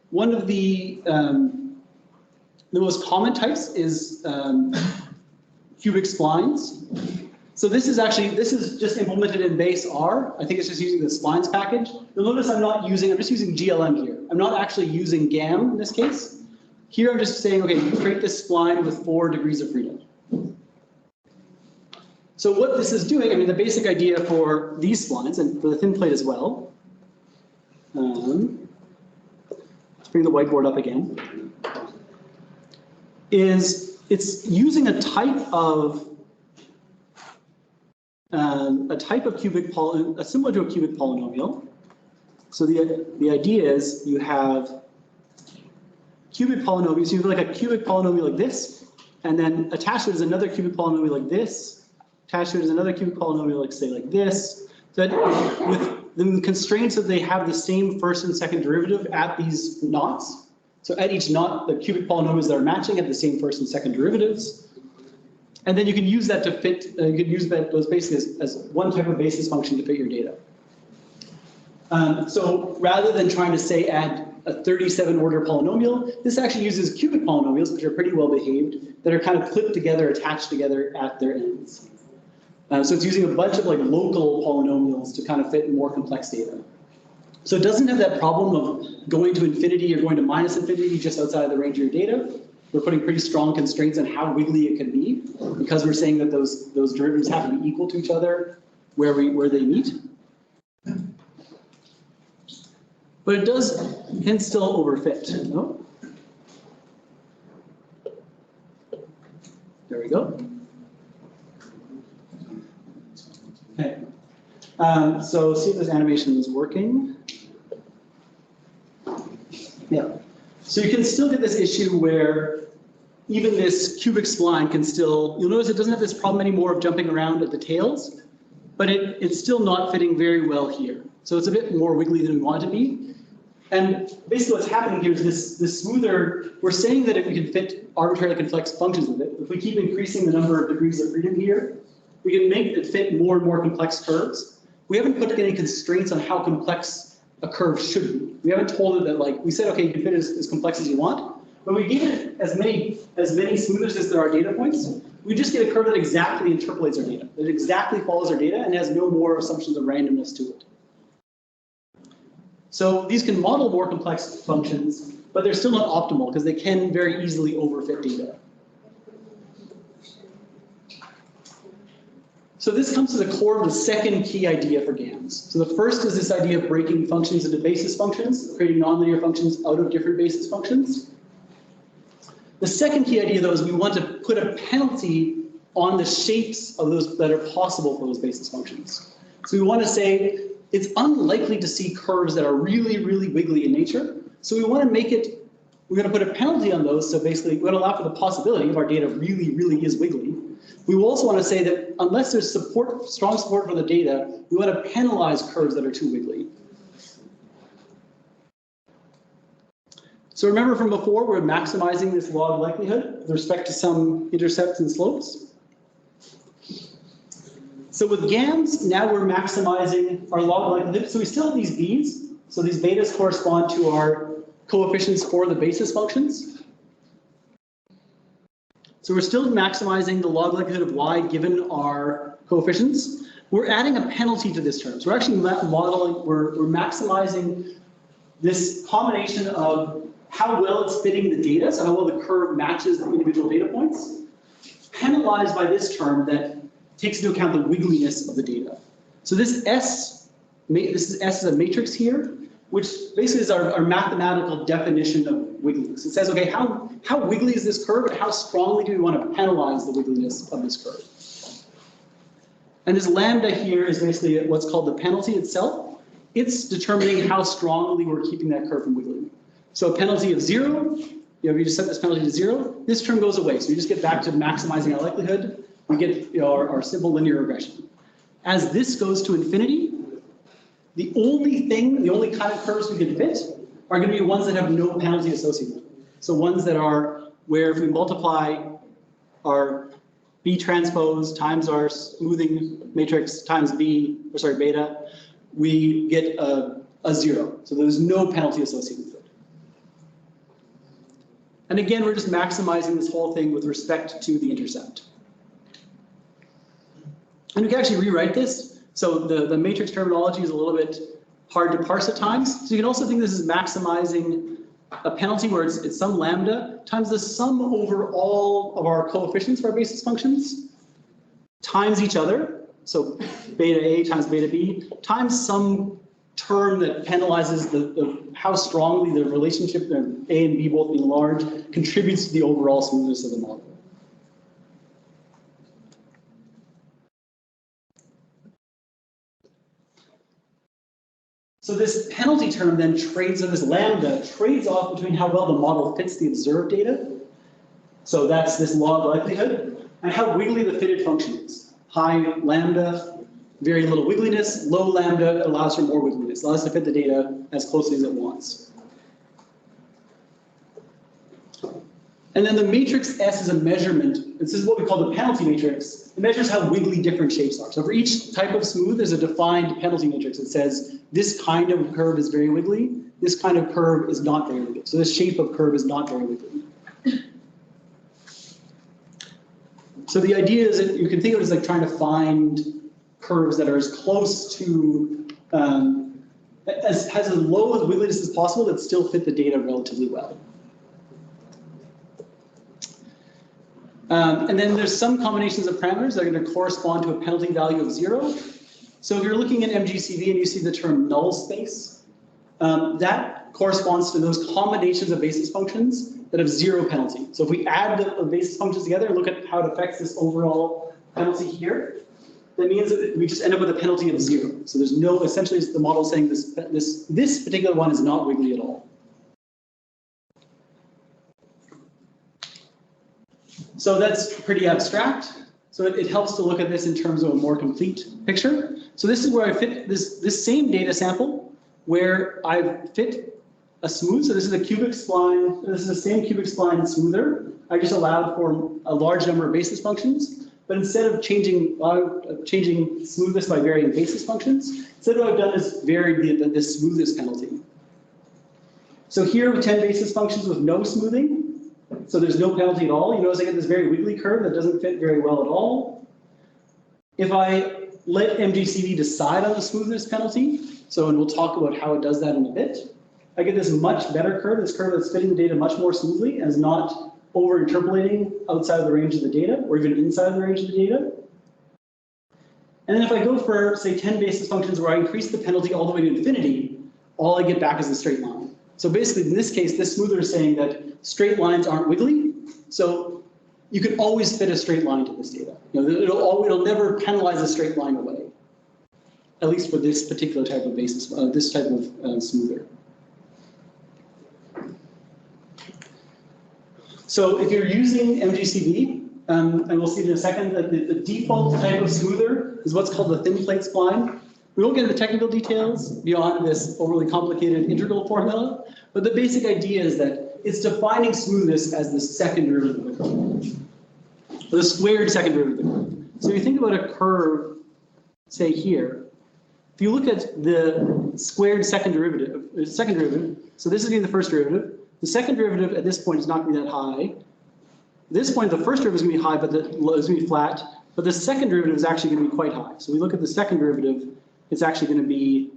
S3: One of the most common types is cubic splines. So this is just implemented in base R. I think it's just using the splines package. You'll notice I'm just using GLM here. I'm not actually using GAM in this case. Here I'm just saying, okay, you create this spline with 4 degrees of freedom. So what this is doing, I mean, the basic idea for these splines and for the thin plate as well, bring the whiteboard up again, is it's using a type of similar to a cubic polynomial. So the idea is you have cubic polynomials. So you have like a cubic polynomial like this, and then attached to it is another cubic polynomial like this. Attached to it is another cubic polynomial like say like this. So that with the constraints that they have the same first and second derivative at these knots. So at each knot, the cubic polynomials that are matching have the same first and second derivatives. And then you can use that to fit, you can use those basically as one type of basis function to fit your data. So rather than trying to say add a 37 order polynomial, this actually uses cubic polynomials, which are pretty well behaved, that are kind of clipped together, attached together at their ends. So it's using a bunch of like local polynomials to kind of fit more complex data. So it doesn't have that problem of going to infinity or going to minus infinity just outside of the range of your data. We're putting pretty strong constraints on how wiggly it can be, because we're saying that those derivatives have to be equal to each other where they meet. But it does hence still overfit. No? There we go. Okay. So see if this animation is working. Yeah. So you can still get this issue where even this cubic spline can still, you'll notice it doesn't have this problem anymore of jumping around at the tails, but it's still not fitting very well here. So it's a bit more wiggly than we want it to be. And basically what's happening here is this smoother, we're saying that if we can fit arbitrarily complex functions with it, if we keep increasing the number of degrees of freedom here, we can make it fit more and more complex curves. We haven't put any constraints on how complex a curve should be. We haven't told it that, like, we said, okay, you can fit it as complex as you want, but we gave it as many smoothers as there are data points. We just get a curve that exactly interpolates our data, that exactly follows our data and has no more assumptions of randomness to it. So these can model more complex functions, but they're still not optimal because they can very easily overfit data. So this comes to the core of the second key idea for GAMs. So the first is this idea of breaking functions into basis functions, creating nonlinear functions out of different basis functions. The second key idea, though, is we want to put a penalty on the shapes of those that are possible for those basis functions. So we want to say it's unlikely to see curves that are really, really wiggly in nature. So we want to make it, we're going to put a penalty on those. So basically, we're going to allow for the possibility if our data really, really is wiggly. We will also want to say that unless there's support, strong support for the data, we want to penalize curves that are too wiggly. So remember from before, we're maximizing this log likelihood with respect to some intercepts and slopes. So with GAMs, now we're maximizing our log likelihood. So we still have these b's. So these betas correspond to our coefficients for the basis functions. So we're still maximizing the log likelihood of y given our coefficients. We're adding a penalty to this term. So we're actually modeling, we're maximizing this combination of how well it's fitting the data, so how well the curve matches the individual data points, penalized by this term that takes into account the wiggliness of the data. So this S is a matrix here, which basically is our mathematical definition of wiggliness. It says, okay, how wiggly is this curve and how strongly do we want to penalize the wiggliness of this curve? And this lambda here is basically what's called the penalty itself. It's determining how strongly we're keeping that curve from wiggling. So a penalty of 0, you just set this penalty to 0, this term goes away. So you just get back to maximizing our likelihood. We get our simple linear regression. As this goes to infinity, the only kind of curves we can fit are going to be ones that have no penalty associated with them. So ones that are where if we multiply our B transpose times our smoothing matrix times beta, we get a 0. So there's no penalty associated with it. And again, we're just maximizing this whole thing with respect to the intercept. And we can actually rewrite this. So the matrix terminology is a little bit hard to parse at times. So you can also think this is maximizing a penalty where it's some lambda times the sum over all of our coefficients for our basis functions times each other. So beta A times beta B times some term that penalizes how strongly the relationship of A and B both being large contributes to the overall smoothness of the model. So this penalty term then trades, or this lambda trades off between how well the model fits the observed data. So that's this log likelihood, and how wiggly the fitted function is. High lambda, very little wiggliness. Low lambda allows for more wiggliness, allows to fit the data as closely as it wants. And then the matrix S is a measurement. This is what we call the penalty matrix. It measures how wiggly different shapes are. So for each type of smooth, there's a defined penalty matrix that says this kind of curve is very wiggly, this kind of curve is not very wiggly. So this shape of curve is not very wiggly. So the idea is that you can think of it as like trying to find curves that are as close to, has as low as wiggliness as possible that still fit the data relatively well. And then there's some combinations of parameters that are going to correspond to a penalty value of 0. So if you're looking at MGCV and you see the term null space, that corresponds to those combinations of basis functions that have 0 penalty. So if we add the basis functions together and look at how it affects this overall penalty here, that means that we just end up with a penalty of 0. So there's no, essentially the model saying this particular one is not wiggly at all. So that's pretty abstract. So it helps to look at this in terms of a more complete picture. So this is where I fit this same data sample where I fit a smooth. So this is a cubic spline. This is the same cubic spline smoother. I just allowed for a large number of basis functions. But instead of changing smoothness by varying basis functions, instead what I've done is varied the smoothness penalty. So here with 10 basis functions with no smoothing, so there's no penalty at all. You notice I get this very wiggly curve that doesn't fit very well at all. If I let MGCV decide on the smoothness penalty, and we'll talk about how it does that in a bit, I get this much better curve, this curve that's fitting the data much more smoothly and is not over-interpolating outside of the range of the data or even inside of the range of the data. And then if I go for, say, 10 basis functions where I increase the penalty all the way to infinity, all I get back is a straight line. So basically, in this case, this smoother is saying that straight lines aren't wiggly. So you can always fit a straight line to this data. It'll never penalize a straight line away, at least for this particular type of basis, this type of smoother. So if you're using MGCV, and we'll see in a second that the default type of smoother is what's called the thin plate spline. We won't get into technical details beyond this overly complicated integral formula, but the basic idea is that it's defining smoothness as the second derivative of the curve, or the squared second derivative of the curve. So if you think about a curve, say here, if you look at the squared second derivative, so this is going to be the first derivative. The second derivative at this point is not going to be that high. At this point, the first derivative is going to be high, but it's going to be flat. But the second derivative is actually going to be quite high. So we look at the second derivative, it's actually going to be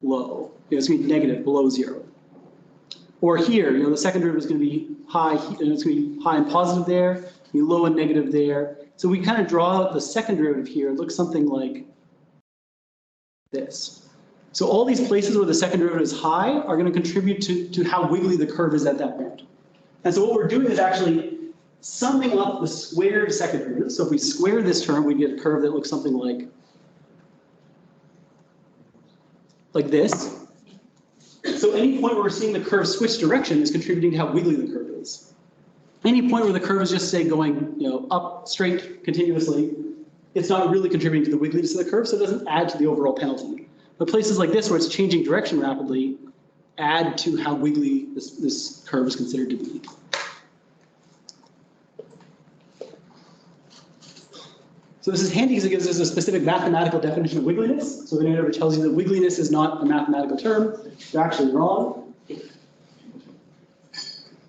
S3: low. It's going to be negative, below 0. Or here, the second derivative is going to be high, and it's going to be high and positive there, be low and negative there. So we kind of draw out the second derivative here. It looks something like this. So all these places where the second derivative is high are going to contribute to how wiggly the curve is at that point. And so what we're doing is actually summing up the squared second derivative. So if we square this term, we get a curve that looks something like this. So any point where we're seeing the curve switch direction is contributing to how wiggly the curve is. Any point where the curve is just, say, going up straight continuously, it's not really contributing to the wiggliness of the curve, so it doesn't add to the overall penalty. But places like this, where it's changing direction rapidly, add to how wiggly this curve is considered to be. So this is handy because it gives us a specific mathematical definition of wiggliness. So if anyone ever tells you that wiggliness is not a mathematical term, they're actually wrong.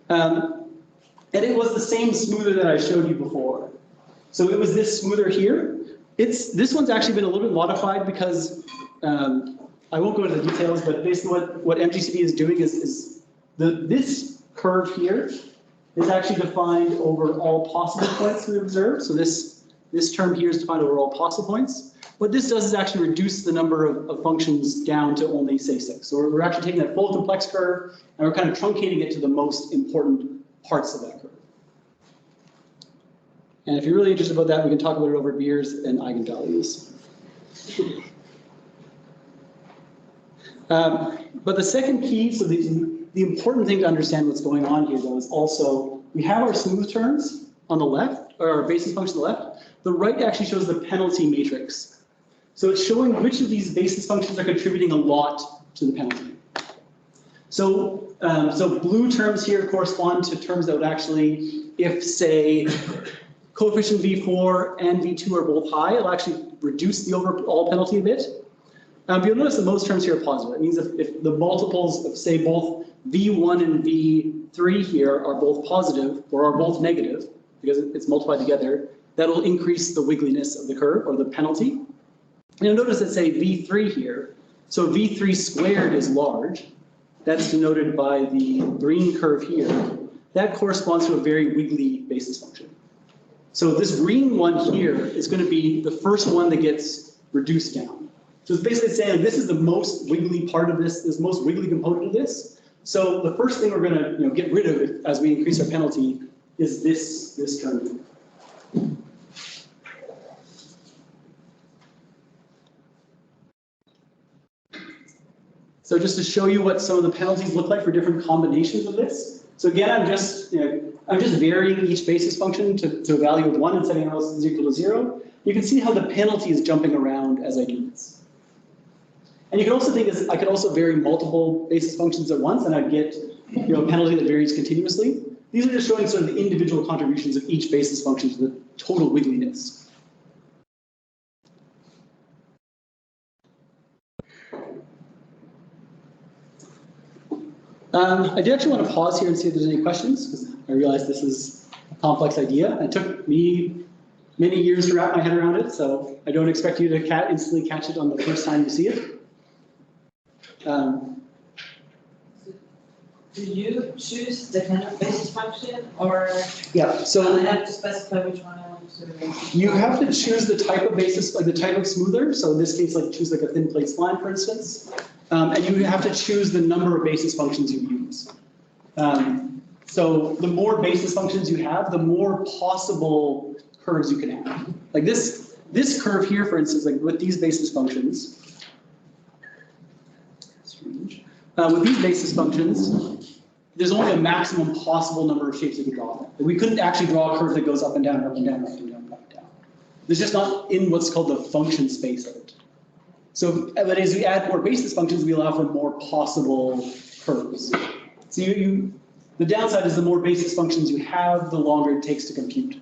S3: And it was the same smoother that I showed you before. So it was this smoother here. This one's actually been a little bit modified because I won't go into the details, but basically what MGCV is doing is this curve here is actually defined over all possible points we observe. So this term here is defined over all possible points. what this does is actually reduce the number of functions down to only, say, 6. So we're actually taking that full complex curve, and we're kind of truncating it to the most important parts of that curve. And if you're really interested about that, we can talk about it over beers and eigenvalues. But the second key, so the important thing to understand what's going on here, though, is also we have our smooth terms on the left, or our basis function on the left. The right actually shows the penalty matrix. So it's showing which of these basis functions are contributing a lot to the penalty. So, so blue terms here correspond to terms that would actually, if say, coefficient V4 and V2 are both high, it'll actually reduce the overall penalty a bit. You'll notice that most terms here are positive. It means if the multiples of, say, both V1 and V3 here are both positive or are both negative, because it's multiplied together, that'll increase the wiggliness of the curve or the penalty. And you'll notice that, say, V3 here, so V3 squared is large. That's denoted by the green curve here. That corresponds to a very wiggly basis function. So this green one here is going to be the first one that gets reduced down. So it's basically saying this is the most wiggly part of this most wiggly component of this. So the first thing we're going to get rid of as we increase our penalty is this term. So just to show you what some of the penalties look like for different combinations of this. So again, I'm just varying each basis function to a value of 1 and setting else is equal to 0. You can see how the penalty is jumping around as I do this. And you can also think I could also vary multiple basis functions at once, and I'd get a penalty that varies continuously. These are just showing sort of the individual contributions of each basis function to the total wiggliness. I do actually want to pause here and see if there's any questions, because I realize this is a complex idea. It took me many years to wrap my head around it, so I don't expect you to instantly catch it on the first time you see it.
S7: Do you choose the kind of basis function, or
S3: yeah? So
S7: I have to specify which one I want to?
S3: You have to choose the type of basis, like the type of smoother. So in this case, like choose like a thin plate spline, for instance. And you have to choose the number of basis functions you use. So the more basis functions you have, the more possible curves you can have. Like this curve here, for instance, like with these basis functions. Strange. With these basis functions, there's only a maximum possible number of shapes you can draw. We couldn't actually draw a curve that goes up and down, up and down, up and down, up and down. There's just not in what's called the function space of it. So but as we add more basis functions, we allow for more possible curves. So the downside is the more basis functions you have, the longer it takes to compute.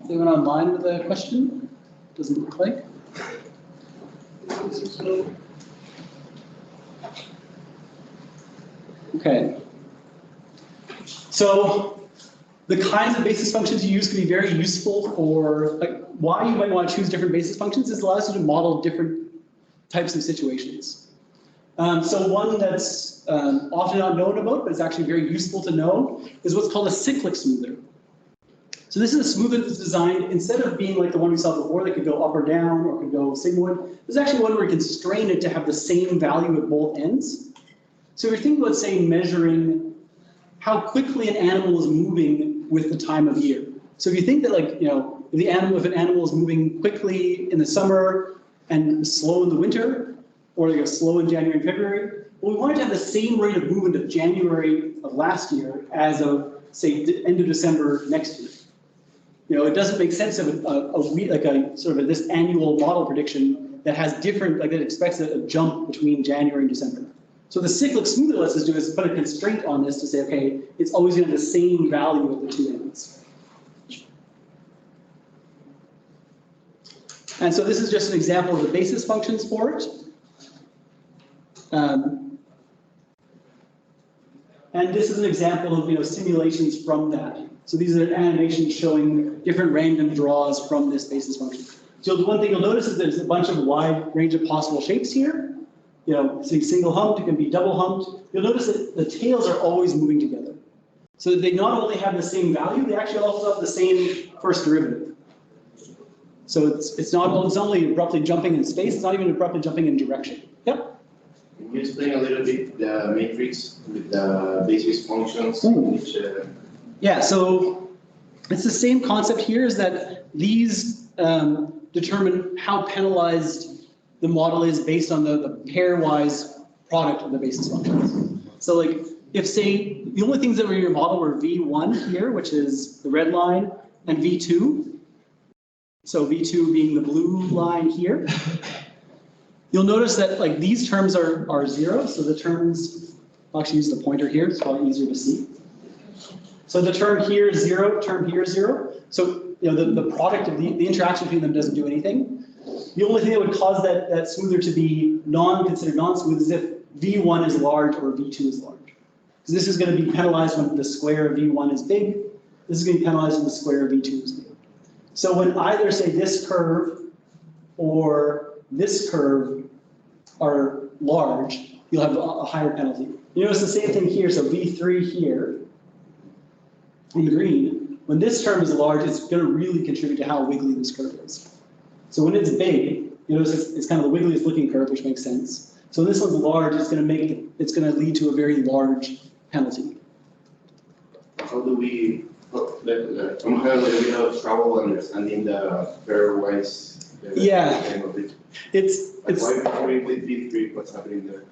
S3: Anyone online with a question? Doesn't look like. Okay. So the kinds of basis functions you use can be very useful for, like, why you might want to choose different basis functions is it allows you to model different types of situations. So one that's often not known about, but it's actually very useful to know, is what's called a cyclic smoother. So this is a smoother that's designed, instead of being like the one we saw before that could go up or down or could go sigmoid, there's actually one where you can strain it to have the same value at both ends. So if you're thinking about, say, measuring how quickly an animal is moving with the time of year. So if you think that, like, if an animal is moving quickly in the summer and slow in the winter, or like slow in January and February, well, we want it to have the same rate of movement of January of last year as of, say, end of December next year. It doesn't make sense of this annual model prediction that has different, like, that expects a jump between January and December. So the cyclic smoother lets us do is put a constraint on this to say, okay, it's always going to have the same value at the two ends. And so this is just an example of the basis functions for it. And this is an example of simulations from that. So these are animations showing different random draws from this basis function. So the one thing you'll notice is there's a bunch of wide range of possible shapes here. Say single humped, it can be double humped. You'll notice that the tails are always moving together. So they not only have the same value, they actually also have the same first derivative. So it's only abruptly jumping in space, it's not even abruptly jumping in direction. Yep?
S8: Can you explain a little bit the matrix with the basis functions? Which,
S3: Yeah, so it's the same concept here, is that these determine how penalized the model is based on the pairwise product of the basis functions. So like, if say, the only things that were in your model were V1 here, which is the red line, and V2. So V2 being the blue line here. You'll notice that like these terms are zero, so the terms, I'll actually use the pointer here, it's probably easier to see. So the term here is zero, term here is zero. So you know the product of the interaction between them doesn't do anything. The only thing that would cause that smoother to be considered non-smooth is if V1 is large or V2 is large. Because this is going to be penalized when the square of V1 is big. This is going to be penalized when the square of V2 is big. So when either, say, this curve or this curve are large, you'll have a higher penalty. You notice the same thing here, so V3 here in green, when this term is large, it's going to really contribute to how wiggly this curve is. So when it's big, you notice it's kind of the wiggliest looking curve, which makes sense. So when this one's large, it's going to lead to a very large penalty.
S8: how do we? I'm having a little bit of trouble understanding the pairwise.
S3: Yeah.
S8: Kind of it.
S3: It's
S8: Why with V3? What's happening there?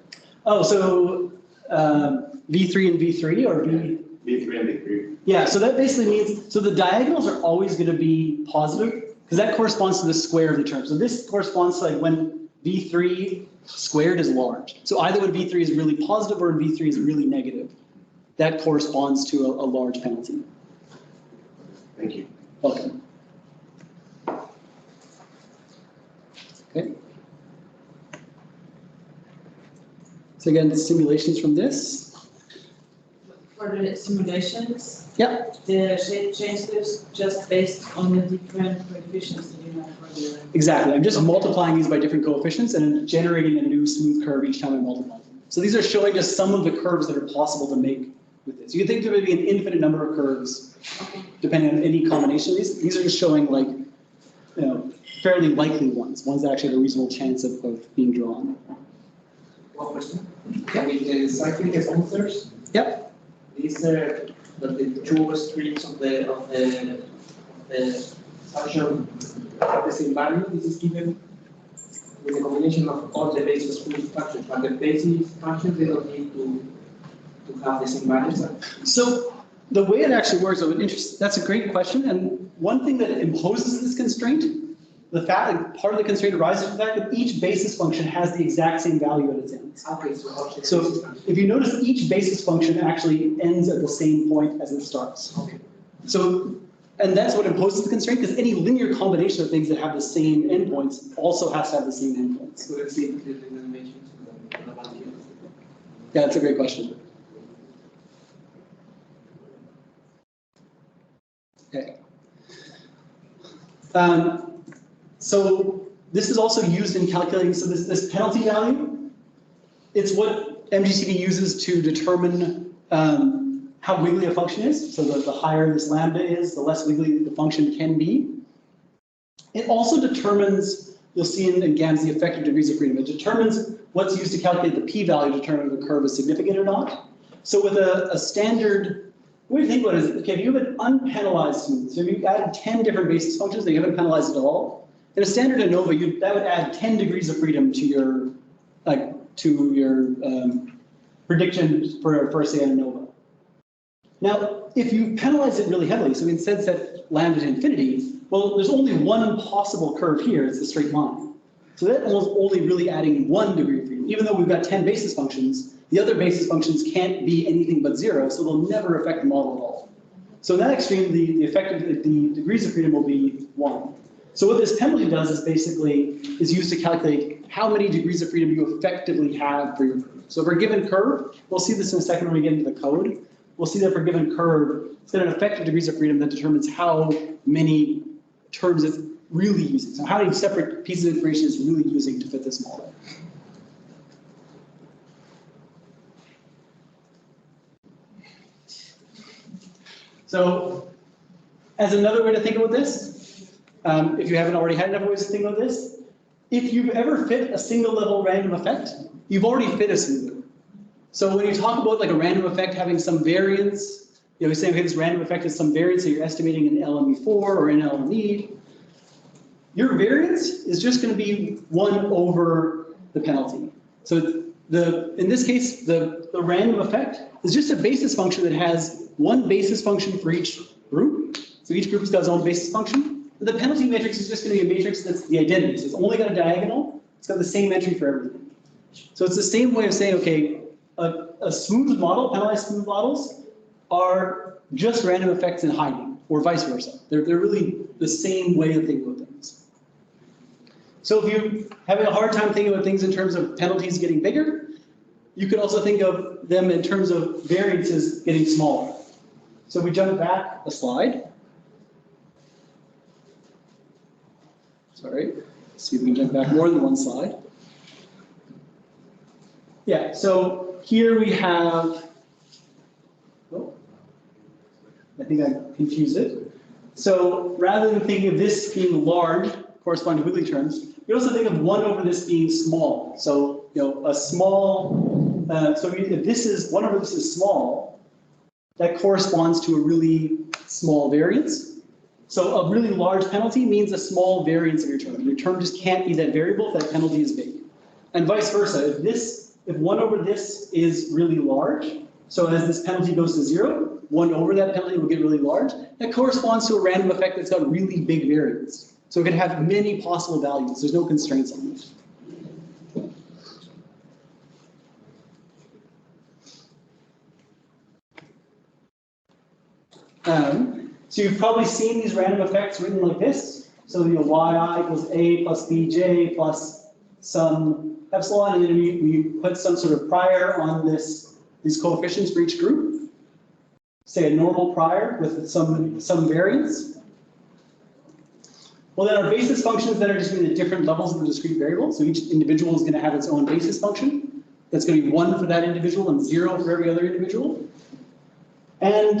S3: oh, so V3 and V3 or V?
S8: V3 and V3.
S3: Yeah, so that basically means, so the diagonals are always going to be positive because that corresponds to the square of the term. So this corresponds to like when V3 squared is large. So either when V3 is really positive or when V3 is really negative, that corresponds to a large penalty.
S8: Thank you.
S3: Welcome. Okay. So again, simulations from this.
S7: For the simulations,
S3: Yep,
S7: the shape changes just based on the different coefficients that you have for the.
S3: exactly. I'm just multiplying these by different coefficients and then generating a new smooth curve each time I multiply them. So these are showing us some of the curves that are possible to make with this. You can think there may be an infinite number of curves depending on any combination of these. These are just showing like, you know, fairly likely ones that actually have a reasonable chance of being drawn.
S9: One question. With the cyclic sponsors,
S3: Yep.
S9: these are the two streams of the function have the same value. This is given with a combination of all the basis functions, but the basis functions they don't need to have the same values.
S3: So the way it actually works, that's a great question. And one thing that imposes this constraint, the fact that part of the constraint arises from the fact that each basis function has the exact same value at its ends.
S9: Okay,
S3: So if you notice, each basis function actually ends at the same point as it starts.
S9: Okay.
S3: So, and that's what imposes the constraint, because any linear combination of things that have the same endpoints also has to have the same endpoints.
S9: So let's see the animations.
S3: Yeah, that's a great question. Okay. So this is also used in calculating, so this penalty value, it's what MGCD uses to determine how wiggly a function is. So the higher this lambda is, the less wiggly the function can be. It also determines, you'll see in GAMS, the effective degrees of freedom. It determines what's used to calculate the p-value to determine if the curve is significant or not. So with a standard, what do you think about it is, okay, if you have an unpenalized smooth, so if you added 10 different basis functions that you haven't penalized at all, in a standard ANOVA, that would add 10 degrees of freedom to your prediction for say an ANOVA. Now, if you penalize it really heavily, so instead set lambda to infinity, well, there's only one possible curve here, it's a straight line. So that almost only really adding 1 degree of freedom. Even though we've got 10 basis functions, the other basis functions can't be anything but 0, so they'll never affect the model at all. So in that extreme, the degrees of freedom will be 1. So what this penalty does is basically is used to calculate how many degrees of freedom you effectively have for your curve. So for a given curve, we'll see this in a second when we get into the code. We'll see that for a given curve, it's got an effective degrees of freedom that determines how many terms it's really using. So how many separate pieces of information it's really using to fit this model. So as another way to think about this, if you haven't already had enough ways to think about this, if you've ever fit a single level random effect, you've already fit a smoother. So when you talk about like a random effect having some variance, you know, saying, okay, this random effect has some variance, so you're estimating an LME4 or an LME, your variance is just going to be 1 over the penalty. So in this case, the random effect is just a basis function that has one basis function for each group. So each group's got its own basis function. The penalty matrix is just going to be a matrix that's the identity. So it's only got a diagonal. It's got the same entry for everything. So it's the same way of saying, okay, a smooth model, penalized smooth models, are just random effects in hiding, or vice versa. They're really the same way of thinking about things. So if you're having a hard time thinking about things in terms of penalties getting bigger, you could also think of them in terms of variances getting smaller. So if we jump back a slide. Sorry, see if we can jump back more than one slide. Yeah, so here we have, oh, I think I confused it. So rather than thinking of this being large, corresponding to wiggly terms, you also think of 1 over this being small. So, you know, a small, so if this is, 1 over this is small, that corresponds to a really small variance. So a really large penalty means a small variance of your term. Your term just can't be that variable if that penalty is big. And vice versa, if 1 over this is really large, so as this penalty goes to 0, 1 over that penalty will get really large, that corresponds to a random effect that's got really big variance. So it can have many possible values. There's no constraints on it. So you've probably seen these random effects written like this. So you know, yi equals a plus bj plus some epsilon, and then we put some sort of prior on these coefficients for each group. Say a normal prior with some variance. Well, then our basis functions then are just going to be the different levels of the discrete variable. So each individual is going to have its own basis function. That's going to be 1 for that individual and 0 for every other individual. And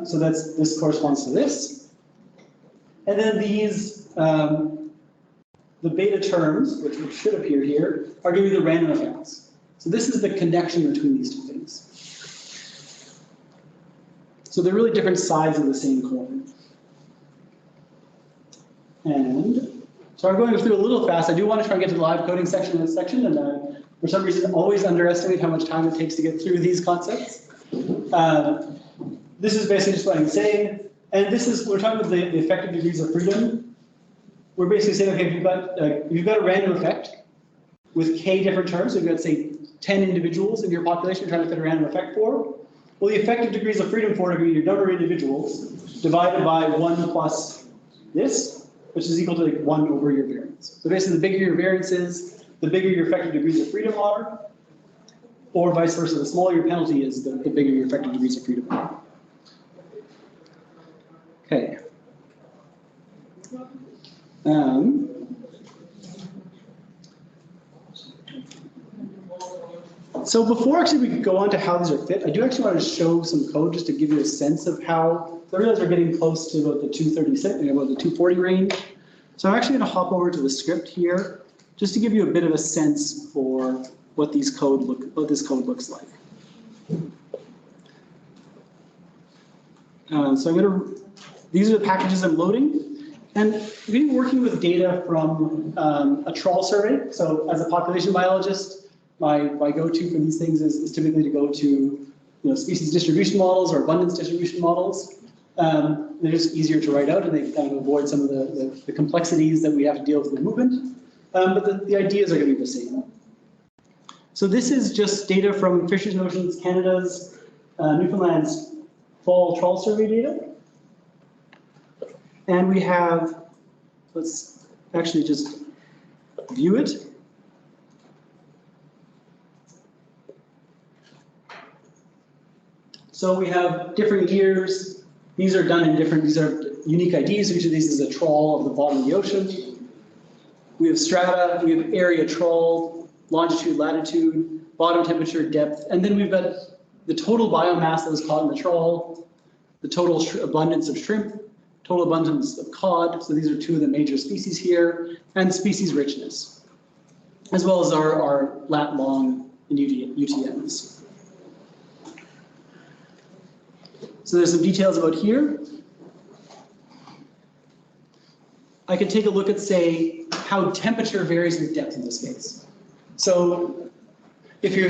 S3: so this corresponds to this. And then these, the beta terms, which should appear here, are going to be the random effects. So this is the connection between these 2 things. So they're really different sides of the same coin. And so I'm going through a little fast. I do want to try and get to the live coding section in this section, and for some reason always underestimate how much time it takes to get through these concepts. This is basically just what I'm saying, and this is, we're talking about the effective degrees of freedom. We're basically saying, okay, if you've got a random effect with k different terms, so you've got, say, 10 individuals in your population you're trying to fit a random effect for. Well, the effective degrees of freedom for it are going to be your number of individuals divided by 1 plus this, which is equal to like 1 over your variance. So basically, the bigger your variance is, the bigger your effective degrees of freedom are, or vice versa, the smaller your penalty is, the bigger your effective degrees of freedom are. Okay. So before actually we could go on to how these are fit, I do actually want to show some code just to give you a sense of how, I realize we're getting close to about the 236, about the 240 range. So I'm actually going to hop over to the script here, just to give you a bit of a sense for what this code looks like. So I'm going to, these are the packages I'm loading. And we've been working with data from a trawl survey. So as a population biologist, my go-to for these things is typically to go to species distribution models or abundance distribution models. They're just easier to write out, and they kind of avoid some of the complexities that we have to deal with in the movement. But the ideas are going to be the same. So this is just data from Fishes and Oceans Canada's Newfoundland's fall trawl survey data. And we have, let's actually just view it. So we have different years. These are done in different, these are unique IDs. Each of these is a trawl of the bottom of the ocean. We have strata, we have area trawl, longitude, latitude, bottom temperature, depth, and then we've got the total biomass that was caught in the trawl, the total abundance of shrimp, total abundance of cod, so these are two of the major species here, and species richness, as well as our lat long and UTMs. So there's some details about here. I could take a look at, say, how temperature varies with depth in this case. So if you're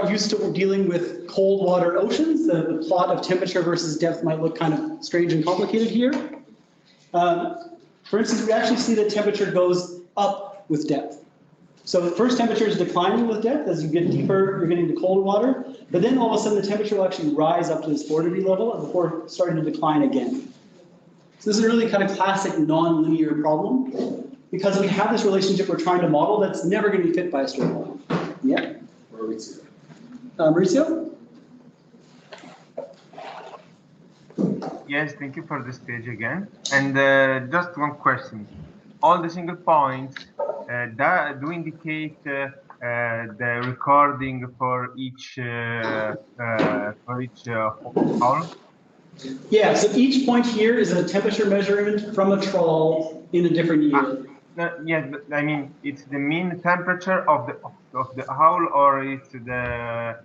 S3: used to dealing with cold water oceans, the plot of temperature versus depth might look kind of strange and complicated here. For instance, we actually see that temperature goes up with depth. So the first temperature is declining with depth. As you get deeper, you're getting to cold water. But then all of a sudden, the temperature will actually rise up to this 4-degree level before starting to decline again. So this is a really kind of classic non-linear problem, because we have this relationship we're trying to model that's never going to be fit by a straight line. Yeah?
S5: Mauricio.
S3: Mauricio?
S4: Yes, thank you for the stage again. And just one question. All the single points do indicate the recording for each hole?
S3: Yeah, so each point here is a temperature measurement from a trawl in a different year.
S4: Yes, but I mean, it's the mean temperature of the hole, or it's the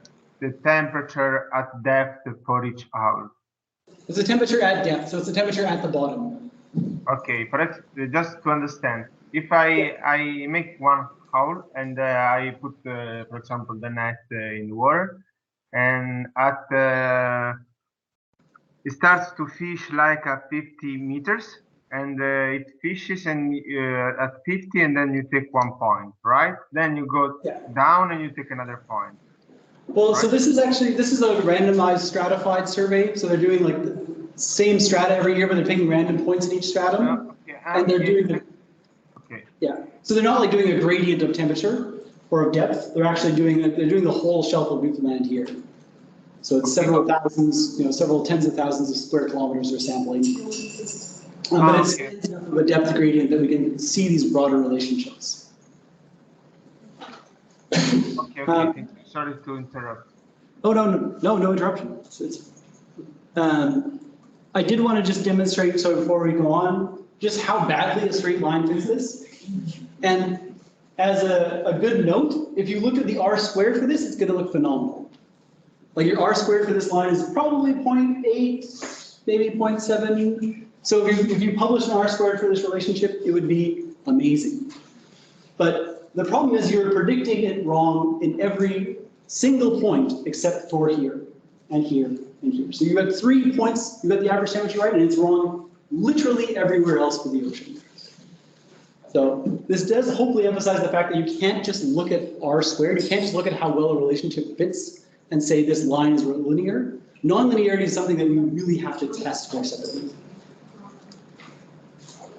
S4: temperature at depth for each hole?
S3: It's a temperature at depth, so it's the temperature at the bottom.
S4: Okay, just to understand, if I make one hole and I put, for example, the net in the water, and it starts to fish like at 50 meters, and it fishes and at 50, and then you take 1 point, right? Then you go down and you take another point.
S3: Well,
S4: right?
S3: So this is a randomized stratified survey. So they're doing like the same strata every year, but they're taking random points in each stratum, and they're doing So they're not like doing a gradient of temperature or of depth. They're actually doing the whole shelf of Newfoundland here. So it's several thousands, several tens of thousands of square kilometers they're sampling. But it's a depth gradient that we can see these broader relationships.
S4: Okay, thank you. Sorry to interrupt.
S3: Oh, no interruption. I did want to just demonstrate, so before we go on, just how badly a straight line fits this. And as a good note, if you look at the R squared for this, it's going to look phenomenal. Like your R squared for this line is probably 0.8, maybe 0.7. So if you publish an R squared for this relationship, it would be amazing. But the problem is you're predicting it wrong in every single point except for here and here and here. So you've got 3 points, you've got the average temperature right, and it's wrong literally everywhere else for the ocean. So this does hopefully emphasize the fact that you can't just look at R squared, you can't just look at how well a relationship fits and say this line is linear. Non-linearity is something that we really have to test for separately.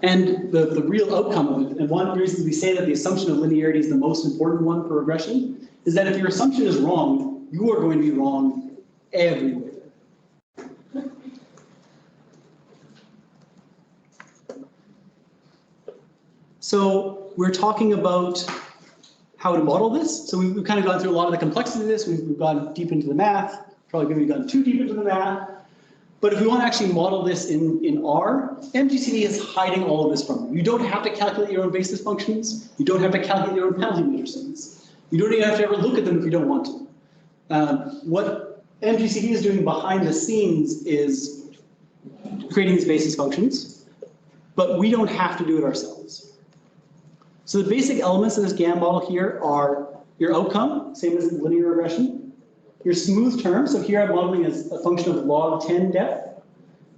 S3: And the real outcome of it, and one of the reasons we say that the assumption of linearity is the most important one for regression, is that if your assumption is wrong, you are going to be wrong everywhere. So we're talking about how to model this. So we've kind of gone through a lot of the complexity of this. We've gone deep into the math, probably maybe gone too deep into the math. But if we want to actually model this in R, MGCD is hiding all of this from you. You don't have to calculate your own basis functions. You don't have to calculate your own penalty matrices. You don't even have to ever look at them if you don't want to. What MGCD is doing behind the scenes is creating these basis functions, but we don't have to do it ourselves. So the basic elements of this GAN model here are your outcome, same as linear regression, your smooth term. So here I'm modeling as a function of log 10 depth.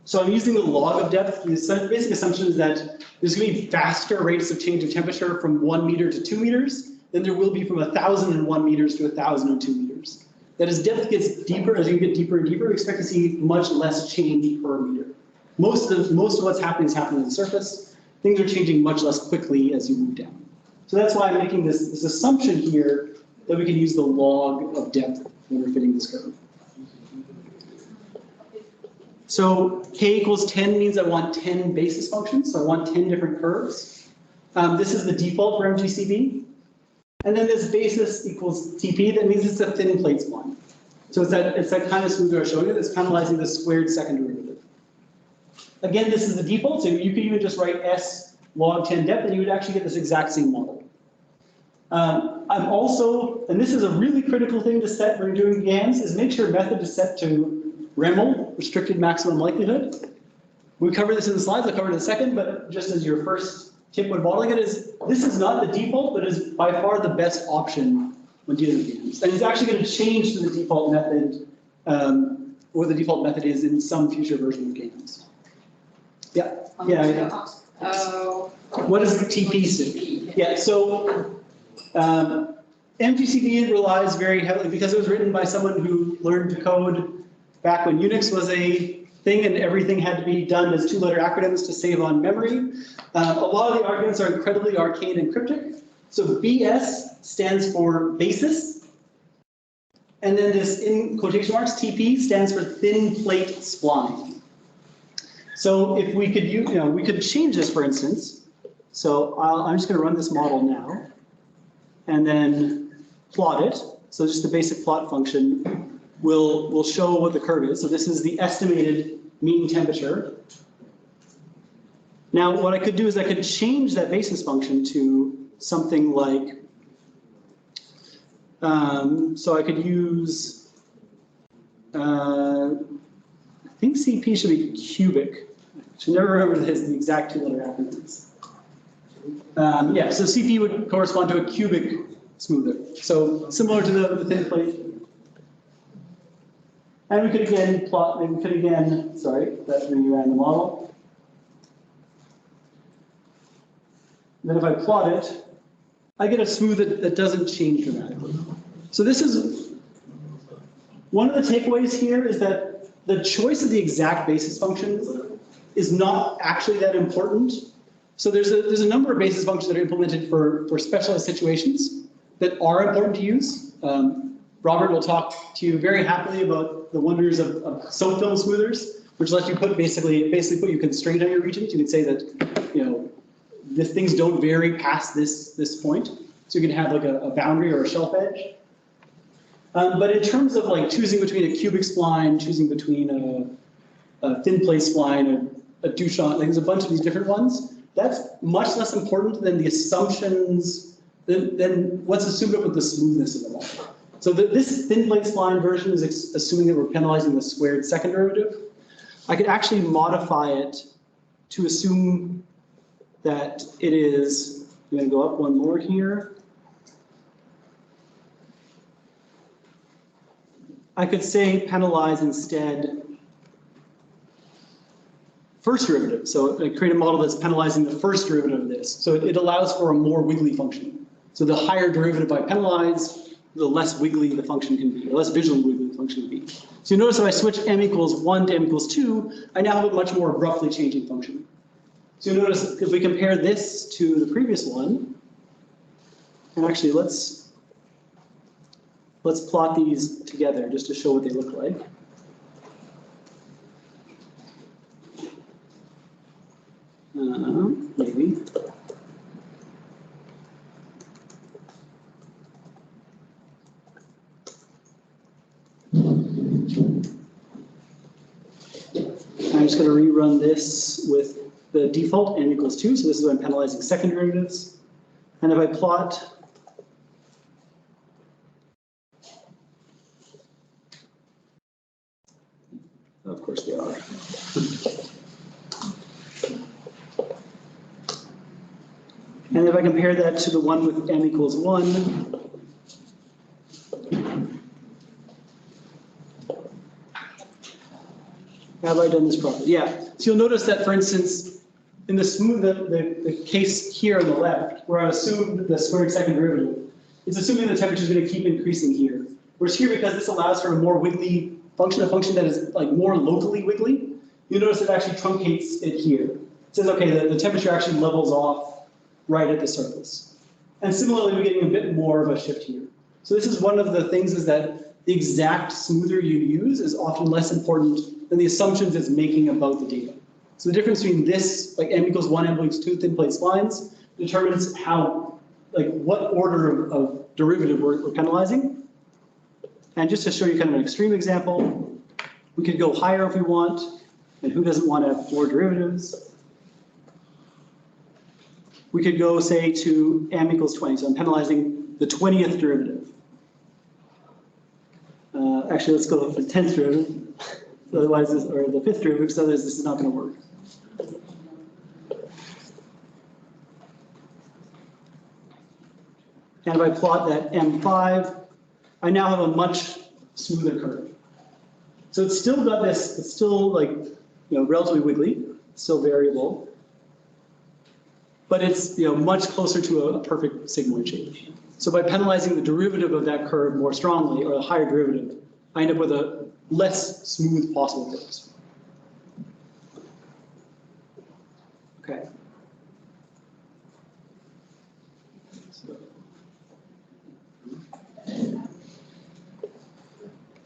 S3: So I'm using the log of depth. The basic assumption is that there's going to be faster rates of change of temperature from 1 meter to 2 meters than there will be from 1,001 meters to 1,002 meters. That as depth gets deeper, as you get deeper and deeper, we expect to see much less change per meter. Most of what's happening is happening on the surface. Things are changing much less quickly as you move down. So that's why I'm making this assumption here that we can use the log of depth when we're fitting this curve. So k equals 10 means I want 10 basis functions, so I want 10 different curves. This is the default for MGCB. And then this basis equals TP, that means it's a thin plate spline. So it's that kind of smooth I was showing you that's penalizing the squared second derivative. Again, this is the default, so you could even just write S log 10 depth, and you would actually get this exact same model. I'm also, and this is a really critical thing to set when you're doing GANs, is make sure method is set to REML, restricted maximum likelihood. We cover this in the slides, I'll cover it in a second, but just as your first tip when modeling it is, this is not the default, but is by far the best option when dealing with GANs. And it's actually going to change to the default method, what the default method is in some future version of GANs. Yeah, yeah. What does the TP do? Yeah, so MGCD relies very heavily, because it was written by someone who learned to code back when Unix was a thing and everything had to be done as two-letter acronyms to save on memory. A lot of the arguments are incredibly arcane and cryptic. So BS stands for basis. And then this, in quotation marks, TP stands for thin plate spline. So if we could, we could change this, for instance. So I'm just going to run this model now, and then plot it. So just the basic plot function will show what the curve is. So this is the estimated mean temperature. Now what I could do is I could change that basis function to something like, so I could use, I think CP should be cubic. I should never remember the exact two-letter acronyms. Yeah, so CP would correspond to a cubic smoother. So similar to the thin plate. And we could again plot, and we could again, sorry, that reran the model. Then if I plot it, I get a smooth that doesn't change dramatically. So this is, one of the takeaways here is that the choice of the exact basis function is not actually that important. So there's a number of basis functions that are implemented for specialized situations that are important to use. Robert will talk to you very happily about the wonders of soap film smoothers, which lets you put basically put you constraint on your regions. You can say that, these things don't vary past this point. So you can have like a boundary or a shelf edge. But in terms of like choosing between a cubic spline, choosing between a thin plate spline, a Duchamp, there's a bunch of these different ones. That's much less important than the assumptions, than what's assumed up with the smoothness of the model. So this thin plate spline version is assuming that we're penalizing the squared second derivative. I could actually modify it to assume that it is, I'm going to go up one more here. I could say penalize instead first derivative. So I create a model that's penalizing the first derivative of this. So it allows for a more wiggly function. So the higher derivative I penalize, the less wiggly the function can be, or less visually wiggly the function can be. So you notice if I switch m equals 1 to m equals 2, I now have a much more abruptly changing function. So you notice if we compare this to the previous one, and actually let's plot these together just to show what they look like. Maybe. I'm just going to rerun this with the default n equals 2, so this is when I'm penalizing second derivatives. And if I plot of course they are. And if I compare that to the one with m equals 1, have I done this properly? Yeah. So you'll notice that, for instance, in the smooth, the case here on the left, where I assumed the squared second derivative, it's assuming the temperature is going to keep increasing here. Whereas here, because this allows for a more wiggly function, a function that is like more locally wiggly, you notice it actually truncates it here. It says, okay, the temperature actually levels off right at the surface. And similarly, we're getting a bit more of a shift here. So this is one of the things, is that the exact smoother you use is often less important than the assumptions it's making about the data. So the difference between this, like m equals 1, m equals 2 thin plate splines, determines how, like what order of derivative we're penalizing. And just to show you kind of an extreme example, we could go higher if we want. And who doesn't want to have 4 derivatives? We could go, say, to m equals 20. So I'm penalizing the 20th derivative. Actually, let's go for the 10th derivative. Otherwise, or the 5th derivative, because otherwise this is not going to work. And if I plot that M5, I now have a much smoother curve. So it's still got this, it's still like, relatively wiggly, still variable, but it's, much closer to a perfect sigmoid shape. So by penalizing the derivative of that curve more strongly, or a higher derivative, I end up with a less smooth possible curves. Okay.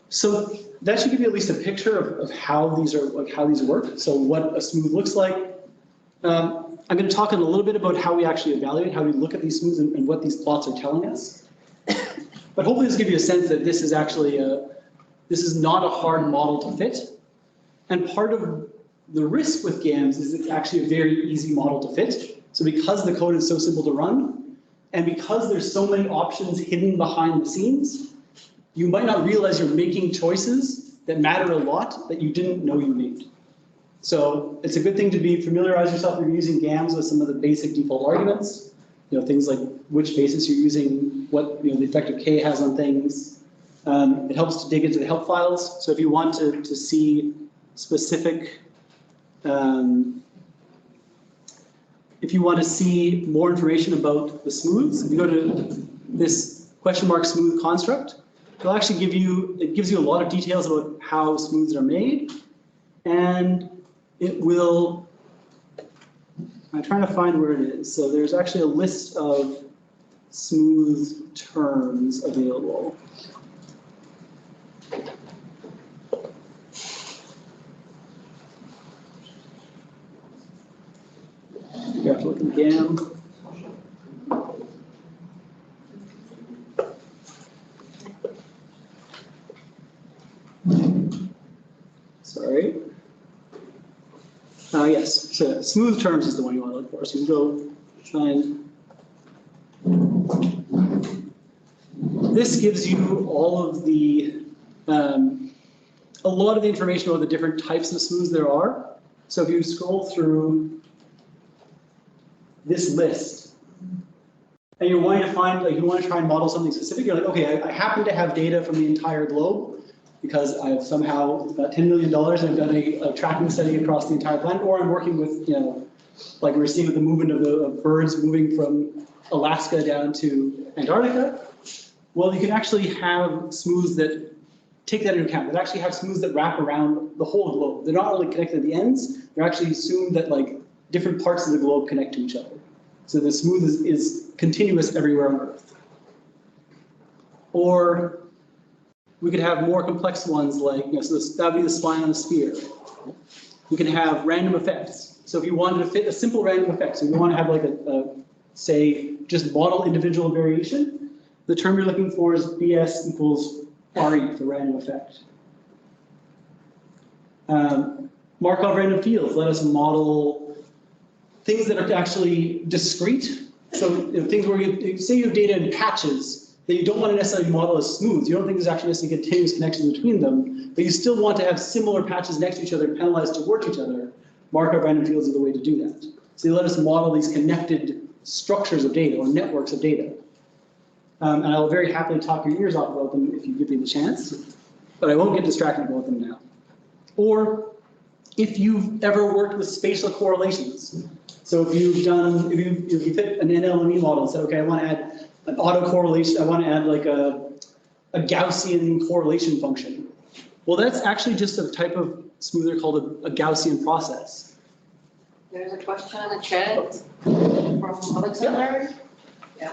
S3: So that should give you at least a picture of how these are, like how these work. So what a smooth looks like. I'm going to talk in a little bit about how we actually evaluate, how we look at these smooths and what these plots are telling us. But hopefully this gives you a sense that this is actually this is not a hard model to fit. And part of the risk with GAMs is it's actually a very easy model to fit. So because the code is so simple to run, and because there's so many options hidden behind the scenes, you might not realize you're making choices that matter a lot that you didn't know you made. So it's a good thing to familiarize yourself if you're using GAMs with some of the basic default arguments. Things like which basis you're using, what the effect of K has on things. It helps to dig into the help files. So if you want to see specific, if you want to see more information about the smooths, if you go to this question mark smooth construct, it'll actually give you, it gives you a lot of details about how smooths are made, and it will, I'm trying to find where it is. So there's actually a list of smooth terms available. You have to look in GAM. Sorry. Yes, so smooth terms is the one you want to look for. So you can go find. This gives you all of the, a lot of the information about the different types of smooths there are. So if you scroll through this list, and you're wanting to find, like you want to try and model something specific, you're like, okay, I happen to have data from the entire globe, because I've somehow got $10 million and I've done a tracking study across the entire planet, or I'm working with, like we're seeing with the movement of birds moving from Alaska down to Antarctica. Well, you can actually have smooths that take that into account. That actually have smooths that wrap around the whole globe. They're not only connected at the ends, they're actually assumed that like different parts of the globe connect to each other. So the smooth is continuous everywhere on Earth. Or we could have more complex ones like, so that would be the spline on the sphere. We can have random effects. So if you wanted to fit a simple random effect, so you want to have like say, just model individual variation, the term you're looking for is BS equals RE for random effect. Markov random fields let us model things that are actually discrete. So things where you say you have data in patches that you don't want to necessarily model as smooth. You don't think there's actually necessarily continuous connection between them, but you still want to have similar patches next to each other, penalized towards each other. Markov random fields are the way to do that. So they let us model these connected structures of data or networks of data. And I'll very happily talk your ears off about them if you give me the chance, but I won't get distracted about them now. Or if you've ever worked with spatial correlations. So if you've done, if you fit an NLME model and said, okay, I want to add an autocorrelation, I want to add like a Gaussian correlation function. Well, that's actually just a type of smoother called a Gaussian process.
S1: There's a question in the chat from Alexander. Yeah.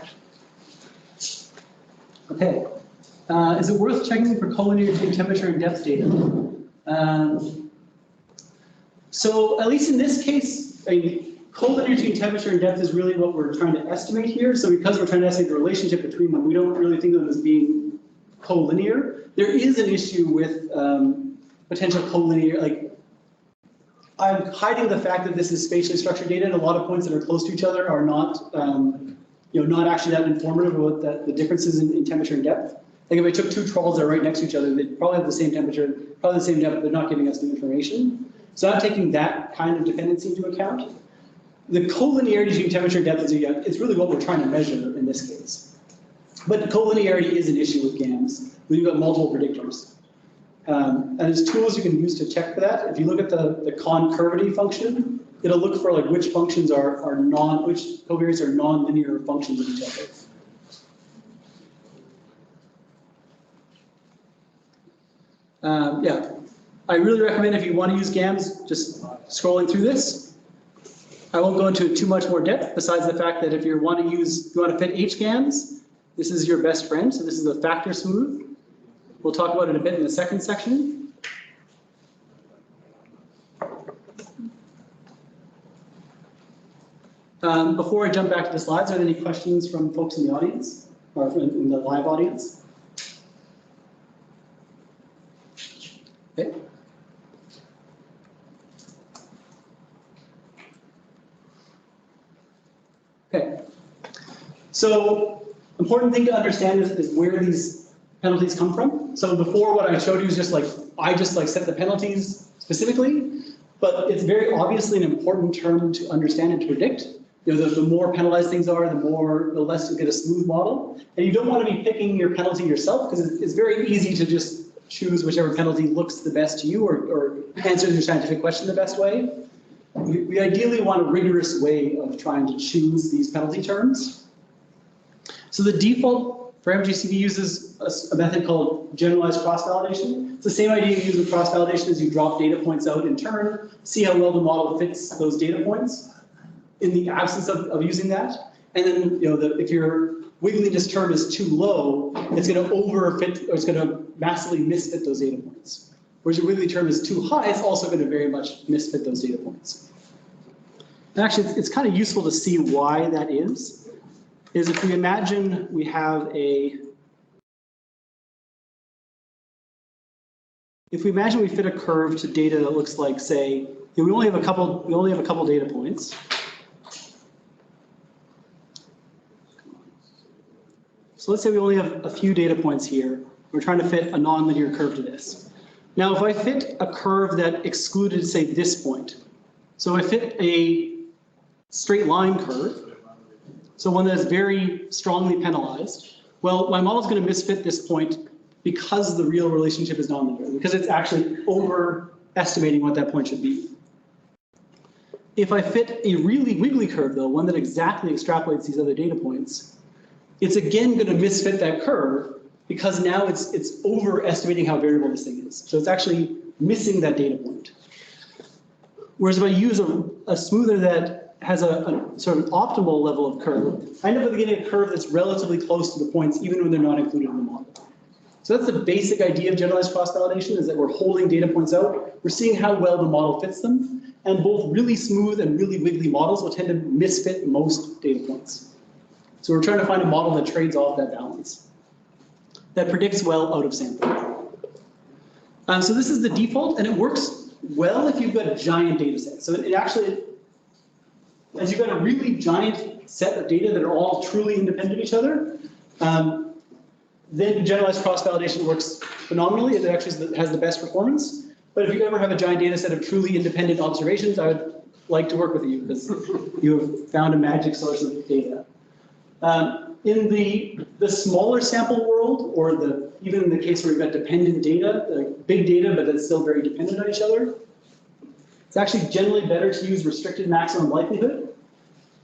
S3: Okay. Is it worth checking for collinearity in temperature and depth data? So at least in this case, collinearity in temperature and depth is really what we're trying to estimate here. So because we're trying to estimate the relationship between them, we don't really think of them as being collinear. There is an issue with potential collinear, like I'm hiding the fact that this is spatially structured data, and a lot of points that are close to each other are not, not actually that informative about the differences in temperature and depth. Like if I took two trawls that are right next to each other, they'd probably have the same temperature, probably the same depth, they're not giving us new information. So I'm taking that kind of dependency into account. The collinearity between temperature and depth is really what we're trying to measure in this case. But collinearity is an issue with GAMs, when you've got multiple predictors. And there's tools you can use to check for that. If you look at the concurvity function, it'll look for like which functions which covariates are non-linear functions of each other. Yeah, I really recommend if you want to use GAMs, just scrolling through this. I won't go into too much more depth besides the fact that if you want to fit HGAMs, this is your best friend. So this is a factor smooth. We'll talk about it a bit in the second section. Before I jump back to the slides, are there any questions from folks in the audience or in the live audience? Okay. Okay. So, important thing to understand is where these penalties come from. So before, what I showed you is I just set the penalties specifically, but it's very obviously an important term to understand and to predict. The more penalized things are, the less you get a smooth model. And you don't want to be picking your penalty yourself, because it's very easy to just choose whichever penalty looks the best to you or answers your scientific question the best way. We ideally want a rigorous way of trying to choose these penalty terms. So the default for MGCV uses a method called generalized cross-validation. It's the same idea you use with cross-validation as you drop data points out in turn, see how well the model fits those data points in the absence of using that. And then, if your wiggliness term is too low, it's going to overfit, or it's going to massively misfit those data points. Whereas your wiggly term is too high, it's also going to very much misfit those data points. And actually, it's kind of useful to see why that is if we imagine we have if we imagine we fit a curve to data that looks like, say, we only have a couple data points. So let's say we only have a few data points here. We're trying to fit a nonlinear curve to this. Now, if I fit a curve that excluded, say, this point, so I fit a straight line curve, so one that is very strongly penalized, well, my model is going to misfit this point because the real relationship is nonlinear, because it's actually overestimating what that point should be. If I fit a really wiggly curve, though, one that exactly extrapolates these other data points, it's again going to misfit that curve because now it's overestimating how variable this thing is. So it's actually missing that data point. Whereas if I use a smoother that has a sort of optimal level of curve, I end up getting a curve that's relatively close to the points even when they're not included in the model. So that's the basic idea of generalized cross-validation, is that we're holding data points out, we're seeing how well the model fits them, and both really smooth and really wiggly models will tend to misfit most data points. So we're trying to find a model that trades off that balance, that predicts well out of sample. So this is the default, and it works well if you've got a giant data set. So it actually, as you've got a really giant set of data that are all truly independent of each other, then generalized cross-validation works phenomenally. It actually has the best performance. But if you ever have a giant data set of truly independent observations, I would like to work with you because you have found a magic source of data. In the smaller sample world, or even in the case where we've got dependent data, like big data, but that's still very dependent on each other, it's actually generally better to use restricted maximum likelihood,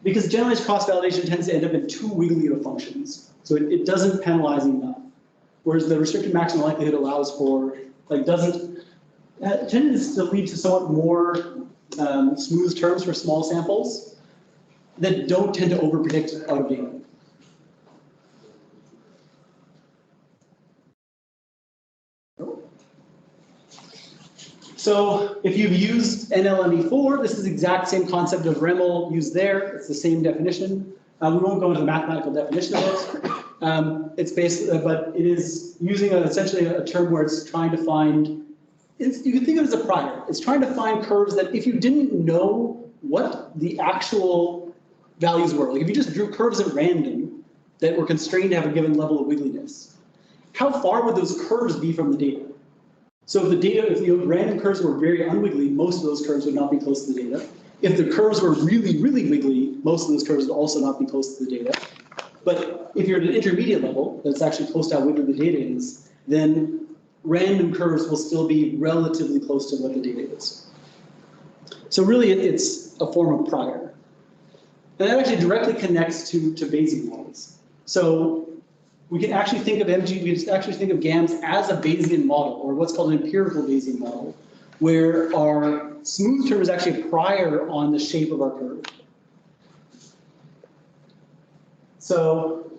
S3: because generalized cross-validation tends to end up in too wiggly of functions. So it doesn't penalize enough. Whereas the restricted maximum likelihood allows for, tends to lead to somewhat more smooth terms for small samples that don't tend to overpredict out of data. So if you've used NLME4, this is the exact same concept of REML used there. It's the same definition. We won't go into the mathematical definition of it. It's basically, but it is using essentially a term where it's trying to find you can think of it as a prior. It's trying to find curves that if you didn't know what the actual values were, like if you just drew curves at random that were constrained to have a given level of wiggliness, how far would those curves be from the data? So if the random curves were very unwiggly, most of those curves would not be close to the data. If the curves were really, really wiggly, most of those curves would also not be close to the data. But if you're at an intermediate level, that's actually close to how wiggly the data is, then random curves will still be relatively close to what the data is. So really, it's a form of prior. And that actually directly connects to Bayesian models. So we can actually think of GAMs as a Bayesian model, or what's called an empirical Bayesian model, where our smooth term is actually a prior on the shape of our curve. So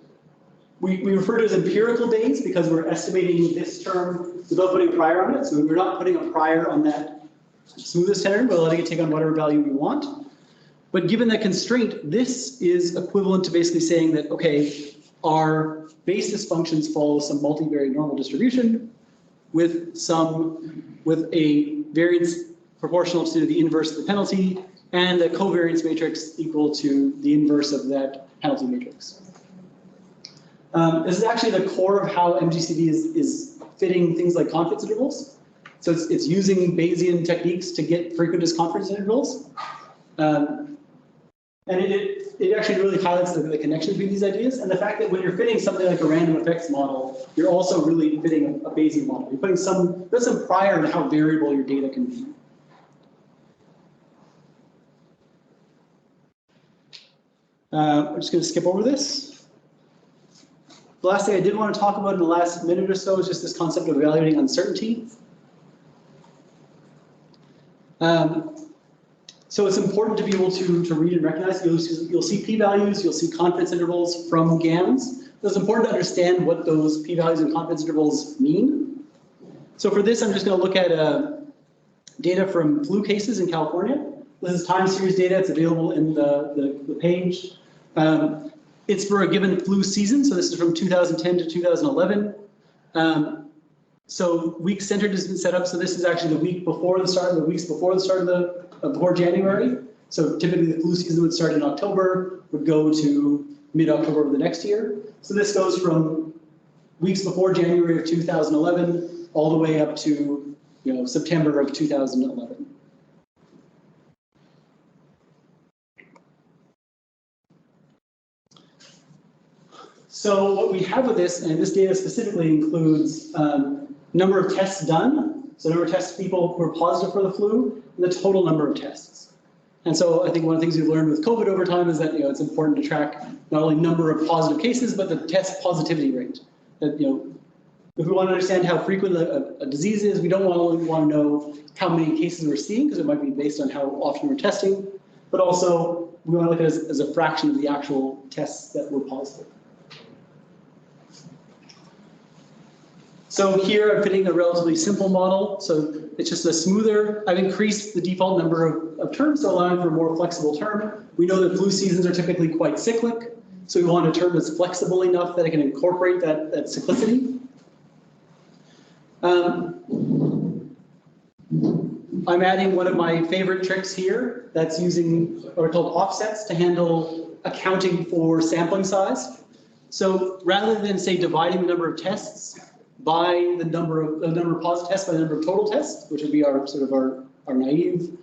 S3: we refer to it as empirical Bayes because we're estimating this term without putting a prior on it. So we're not putting a prior on that smoothest term, but letting it take on whatever value we want. But given that constraint, this is equivalent to basically saying that, okay, our basis functions follow some multivariate normal distribution with a variance proportional to the inverse of the penalty and a covariance matrix equal to the inverse of that penalty matrix. This is actually the core of how MGCD is fitting things like confidence intervals. So it's using Bayesian techniques to get frequentist confidence intervals. And it actually really highlights the connection between these ideas and the fact that when you're fitting something like a random effects model, you're also really fitting a Bayesian model. You're putting some prior to how variable your data can be. I'm just going to skip over this. The last thing I did want to talk about in the last minute or so is just this concept of evaluating uncertainty. So it's important to be able to read and recognize. You'll see p-values, you'll see confidence intervals from GAMs. So it's important to understand what those p-values and confidence intervals mean. So for this, I'm just going to look at data from flu cases in California. This is time series data. It's available in the page. It's for a given flu season. So this is from 2010 to 2011. So week centered has been set up. So this is actually the week before the start, before January. So typically the flu season would start in October, would go to mid-October of the next year. So this goes from weeks before January of 2011 all the way up to September of 2011. So what we have with this, and this data specifically includes number of tests done, so number of tests people who are positive for the flu, and the total number of tests. And so I think one of the things we've learned with COVID over time is that it's important to track not only number of positive cases, but the test positivity rate. That if we want to understand how frequent a disease is, we don't only want to know how many cases we're seeing, because it might be based on how often we're testing, but also we want to look at it as a fraction of the actual tests that were positive. So here I'm fitting a relatively simple model. So it's just a smoother, I've increased the default number of terms, so allowing for a more flexible term. We know that flu seasons are typically quite cyclic. So we want a term that's flexible enough that it can incorporate that cyclicity. I'm adding one of my favorite tricks here that's using what are called offsets to handle accounting for sampling size. So rather than say dividing the number of tests by the number of positive tests by the number of total tests, which would be our naive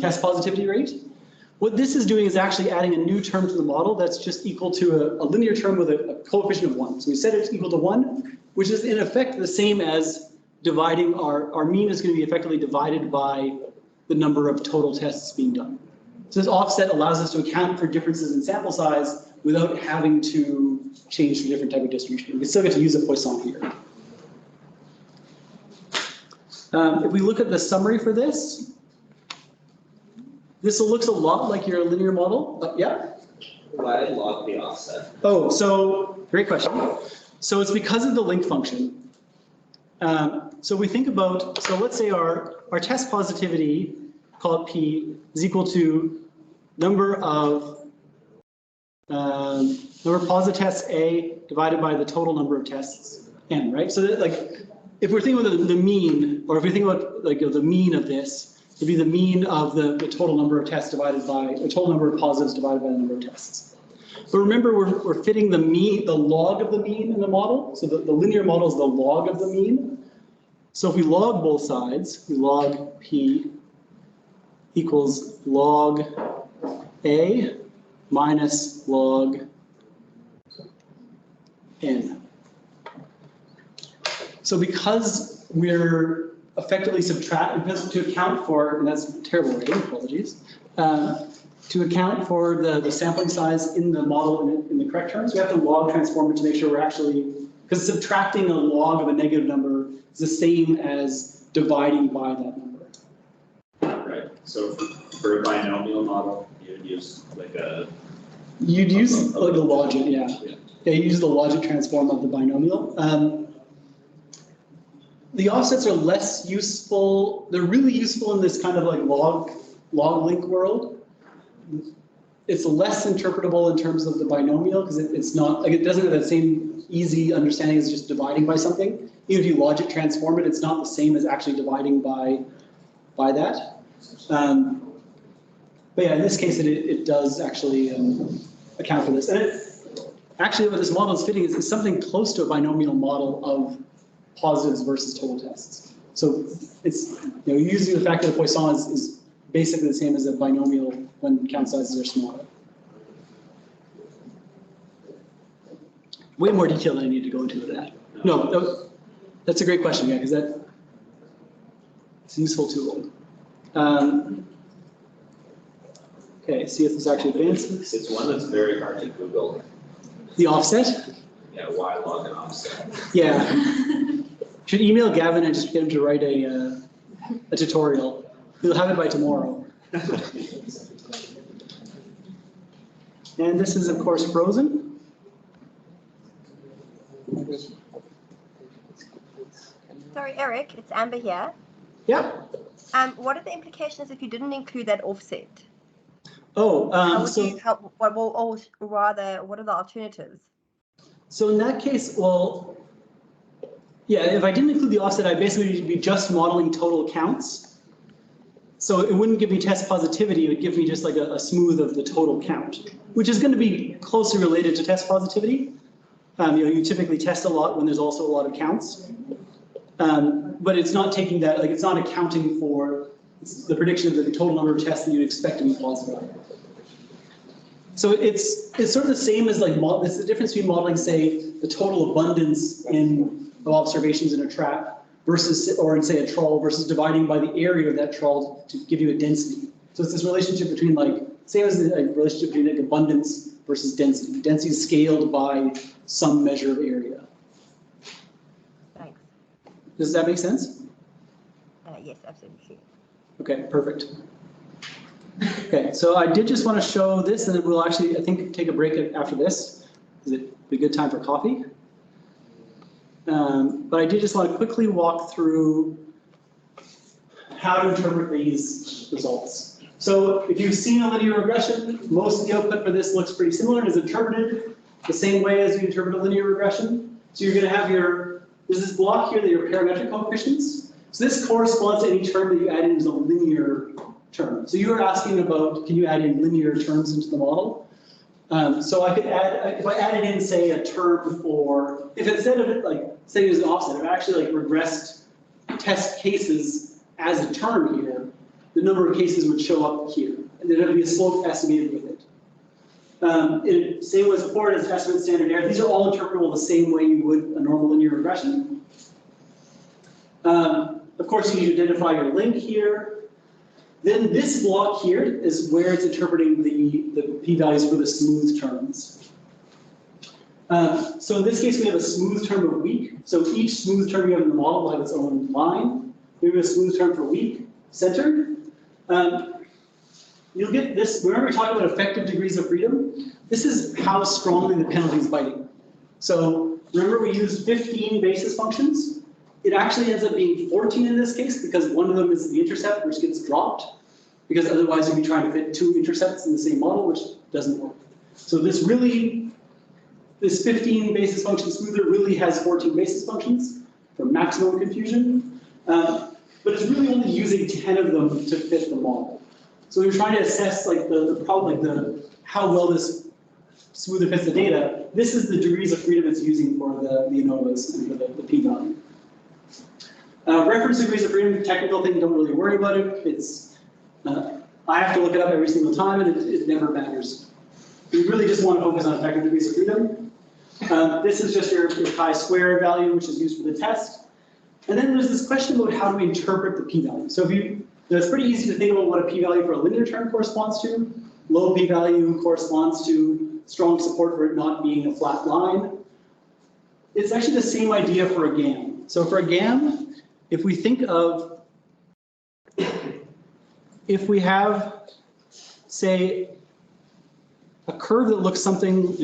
S3: test positivity rate. What this is doing is actually adding a new term to the model that's just equal to a linear term with a coefficient of 1. So we set it equal to 1, which is in effect the same as dividing our mean is going to be effectively divided by the number of total tests being done. So this offset allows us to account for differences in sample size without having to change to a different type of distribution. We can still get to use a Poisson here. If we look at the summary for this, this looks a lot like your linear model. Yeah?
S2: Why log the offset?
S3: Oh, so great question. So it's because of the link function. So we think about, so let's say our test positivity, call it P, is equal to number of positive tests A divided by the total number of tests N, right? So that, if we're thinking about the mean, or if we think about like the mean of this, it'd be the mean of the total number of tests divided by the total number of positives divided by the number of tests. But remember, we're fitting the mean, the log of the mean in the model. So the linear model is the log of the mean. So if we log both sides, we log p equals log a minus log n. So because we're effectively subtracting, to account for, and that's terrible writing, apologies, to account for the sampling size in the model in the correct terms, we have to log transform it to make sure we're actually, because subtracting a log of a negative number is the same as dividing by that number.
S2: Right, so for a binomial model, you'd use like a...
S3: You'd use like the logic, yeah. Yeah, you use the logic transform of the binomial. The offsets are less useful. They're really useful in this kind of like log link world. It's less interpretable in terms of the binomial because it's not like it doesn't have that same easy understanding as just dividing by something. Even if you logic transform it, it's not the same as actually dividing by that. But yeah, in this case, it does actually account for this. And actually, what this model is fitting is it's something close to a binomial model of positives versus total tests. So it's, using the factor of Poisson is basically the same as a binomial when count sizes are smaller. Way more detail than I need to go into with that. No, that's a great question, yeah, because it's a useful tool. Okay, see if this actually advances.
S2: It's one that's very hard to Google.
S3: The offset?
S2: Yeah, why log an offset?
S3: Yeah. Should email Gavin and just get him to write a tutorial. He'll have it by tomorrow. And this is, of course, frozen.
S6: Sorry, Eric, it's Amber here.
S3: Yeah.
S6: What are the implications if you didn't include that offset?
S3: Oh,
S6: or rather, what are the alternatives?
S3: So in that case, well, yeah, if I didn't include the offset, I'd basically be just modeling total counts. So it wouldn't give me test positivity, it would give me just like a smooth of the total count, which is going to be closely related to test positivity. You typically test a lot when there's also a lot of counts. But it's not taking that, like it's not accounting for the prediction of the total number of tests that you'd expect to be positive. So it's sort of the same as like, it's the difference between modeling, say, the total abundance of observations in a trap versus, or in say a trawl versus dividing by the area of that trawl to give you a density. So it's this relationship between like, same as the relationship between like abundance versus density. Density is scaled by some measure of area.
S6: Thanks.
S3: Does that make sense?
S6: Yes, absolutely.
S3: Okay, perfect. Okay, so I did just want to show this, and then we'll actually, I think, take a break after this. Is it be a good time for coffee? But I did just want to quickly walk through how to interpret these results. So if you've seen a linear regression, most of the output for this looks pretty similar and is interpreted the same way as you interpret a linear regression. So you're going to have there's this block here that are parametric coefficients. So this corresponds to any term that you add in as a linear term. So you were asking about, can you add in linear terms into the model? So I could add, if I added in, say, a term for, if instead of it, like, say it was an offset, if I actually like regressed test cases as a term here, the number of cases would show up here. And there would be a slope estimated with it. Same as before, as estimate standard error. These are all interpretable the same way you would a normal linear regression. Of course, you need to identify your link here. Then this block here is where it's interpreting the p-values for the smooth terms. So in this case, we have a smooth term of weak. So each smooth term you have in the model will have its own line. We have a smooth term for weak, centered. You'll get this, remember we talked about effective degrees of freedom? This is how strongly the penalty is biting. So remember we used 15 basis functions? It actually ends up being 14 in this case because one of them is the intercept, which gets dropped, because otherwise you'd be trying to fit two intercepts in the same model, which doesn't work. So this 15 basis function smoother really has 14 basis functions. for maximum confusion. But it's really only using 10 of them to fit the model. So we were trying to assess like the problem, like how well this smoother fits the data. This is the degrees of freedom it's using for the ANOVAs and for the p-value. Reference degrees of freedom, technical thing, don't really worry about it. It's I have to look it up every single time, and it never matters. We really just want to focus on effective degrees of freedom. This is just your chi-square value, which is used for the test. And then there's this question about how do we interpret the p-value. So it's pretty easy to think about what a p-value for a linear term corresponds to. Low p-value corresponds to strong support for it not being a flat line. It's actually the same idea for a GAM. So for a GAM, if we think of, if we have, say, a curve that looks something,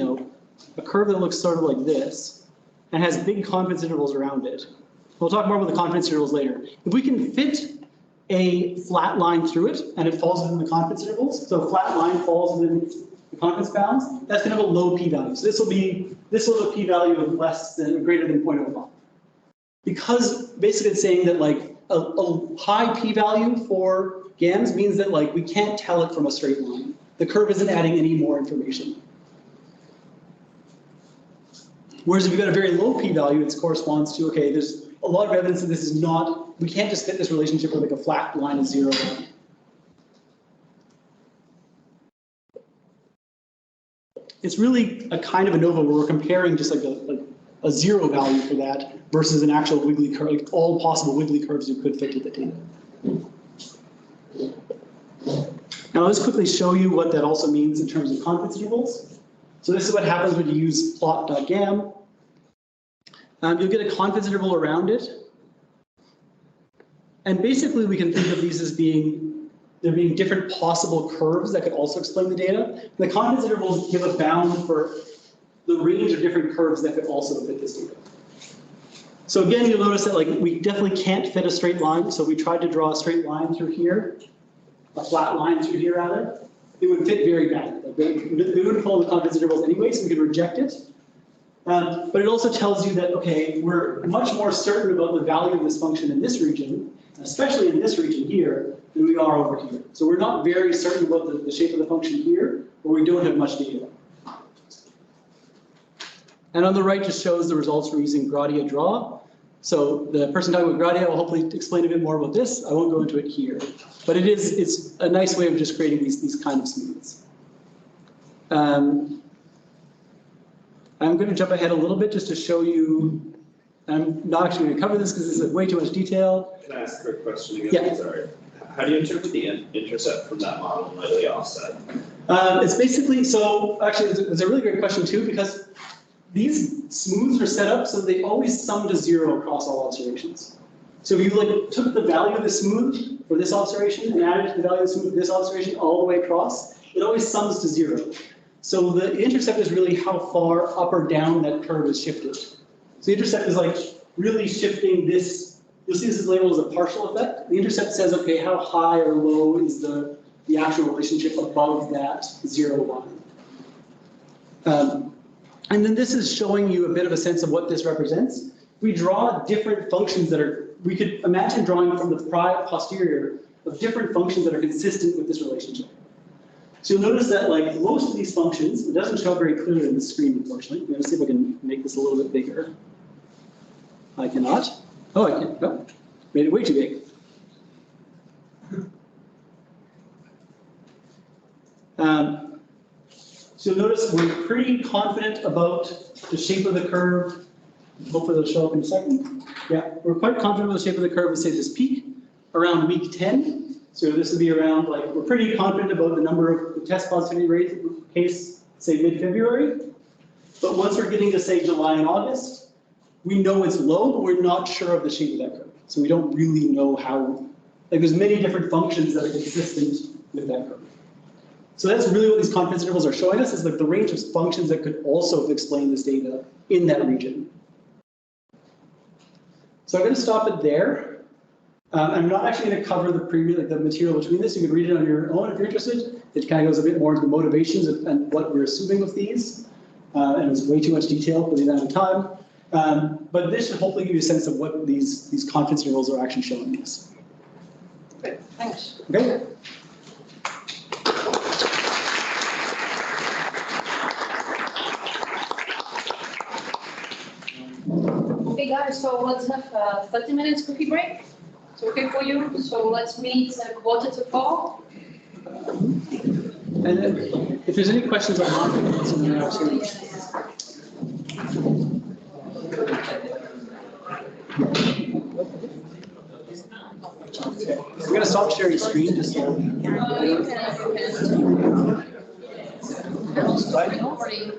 S3: a curve that looks sort of like this, and has big confidence intervals around it. We'll talk more about the confidence intervals later. If we can fit a flat line through it, and it falls within the confidence intervals, so a flat line falls within the confidence bounds, that's going to have a low p-value. So this will have a p-value of less than or greater than 0.05. Because basically it's saying that like a high p-value for GAMs means that like we can't tell it from a straight line. The curve isn't adding any more information. Whereas if you've got a very low p-value, it corresponds to, okay, there's a lot of evidence that this is not, we can't just fit this relationship with like a flat line of 0. It's really a kind of ANOVA where we're comparing just like a 0 value for that versus an actual wiggly curve, like all possible wiggly curves you could fit to the data. Now let's quickly show you what that also means in terms of confidence intervals. So this is what happens when you use plot.gam. You'll get a confidence interval around it. And basically we can think of these as there being different possible curves that could also explain the data. The confidence intervals give a bound for the range of different curves that could also fit this data. So again, you'll notice that like we definitely can't fit a straight line. So we tried to draw a straight line through here, a flat line through here rather. It would fit very badly. Like they wouldn't follow the confidence intervals anyway, so we could reject it. But it also tells you that, okay, we're much more certain about the value of this function in this region, especially in this region here, than we are over here. So we're not very certain about the shape of the function here, but we don't have much data. And on the right just shows the results from using Gradia draw. So the person talking about Gradia will hopefully explain a bit more about this. I won't go into it here. But it's a nice way of just creating these kind of smooths. I'm going to jump ahead a little bit just to show you. I'm not actually going to cover this because it's way too much detail.
S10: Can I ask a quick question again?
S3: Yeah.
S10: Sorry. How do you interpret the intercept from that model and the offset?
S3: It's basically, so actually it's a really great question too, because these smooths are set up so they always sum to 0 across all observations. So if you like took the value of the smooth for this observation and added it to the value of the smooth for this observation all the way across, it always sums to 0. So the intercept is really how far up or down that curve is shifted. So the intercept is like really shifting this. You'll see this is labeled as a partial effect. The intercept says, okay, how high or low is the actual relationship above that 0 line. And then this is showing you a bit of a sense of what this represents. We draw different functions we could imagine drawing from the posterior of different functions that are consistent with this relationship. So you'll notice that like most of these functions, it doesn't show up very clearly on the screen, unfortunately. I'm going to see if I can make this a little bit bigger. I cannot. Oh, I can. No, made it way too big. So you'll notice we're pretty confident about the shape of the curve. Hopefully it'll show up in a second. Yeah, we're quite confident about the shape of the curve with, say, this peak around week 10. So this would be around, like, we're pretty confident about the number of the test positivity rate case, say, mid-February. But once we're getting to, say, July and August, we know it's low, but we're not sure of the shape of that curve. So we don't really know how, like, there's many different functions that are consistent with that curve. So that's really what these confidence intervals are showing us, is like the range of functions that could also explain this data in that region. So I'm going to stop it there. I'm not actually going to cover the material between this. You can read it on your own if you're interested. It kind of goes a bit more into the motivations and what we're assuming with these. And it's way too much detail for the amount of time. But this should hopefully give you a sense of what these confidence intervals are actually showing us.
S1: Great, thanks.
S3: Okay?
S1: Okay, guys, so let's have 30 minutes coffee break. It's okay for you? So let's meet 3:45.
S3: And if there's any questions online, it's in there, absolutely. We're going to stop sharing screen just so.
S1: You can.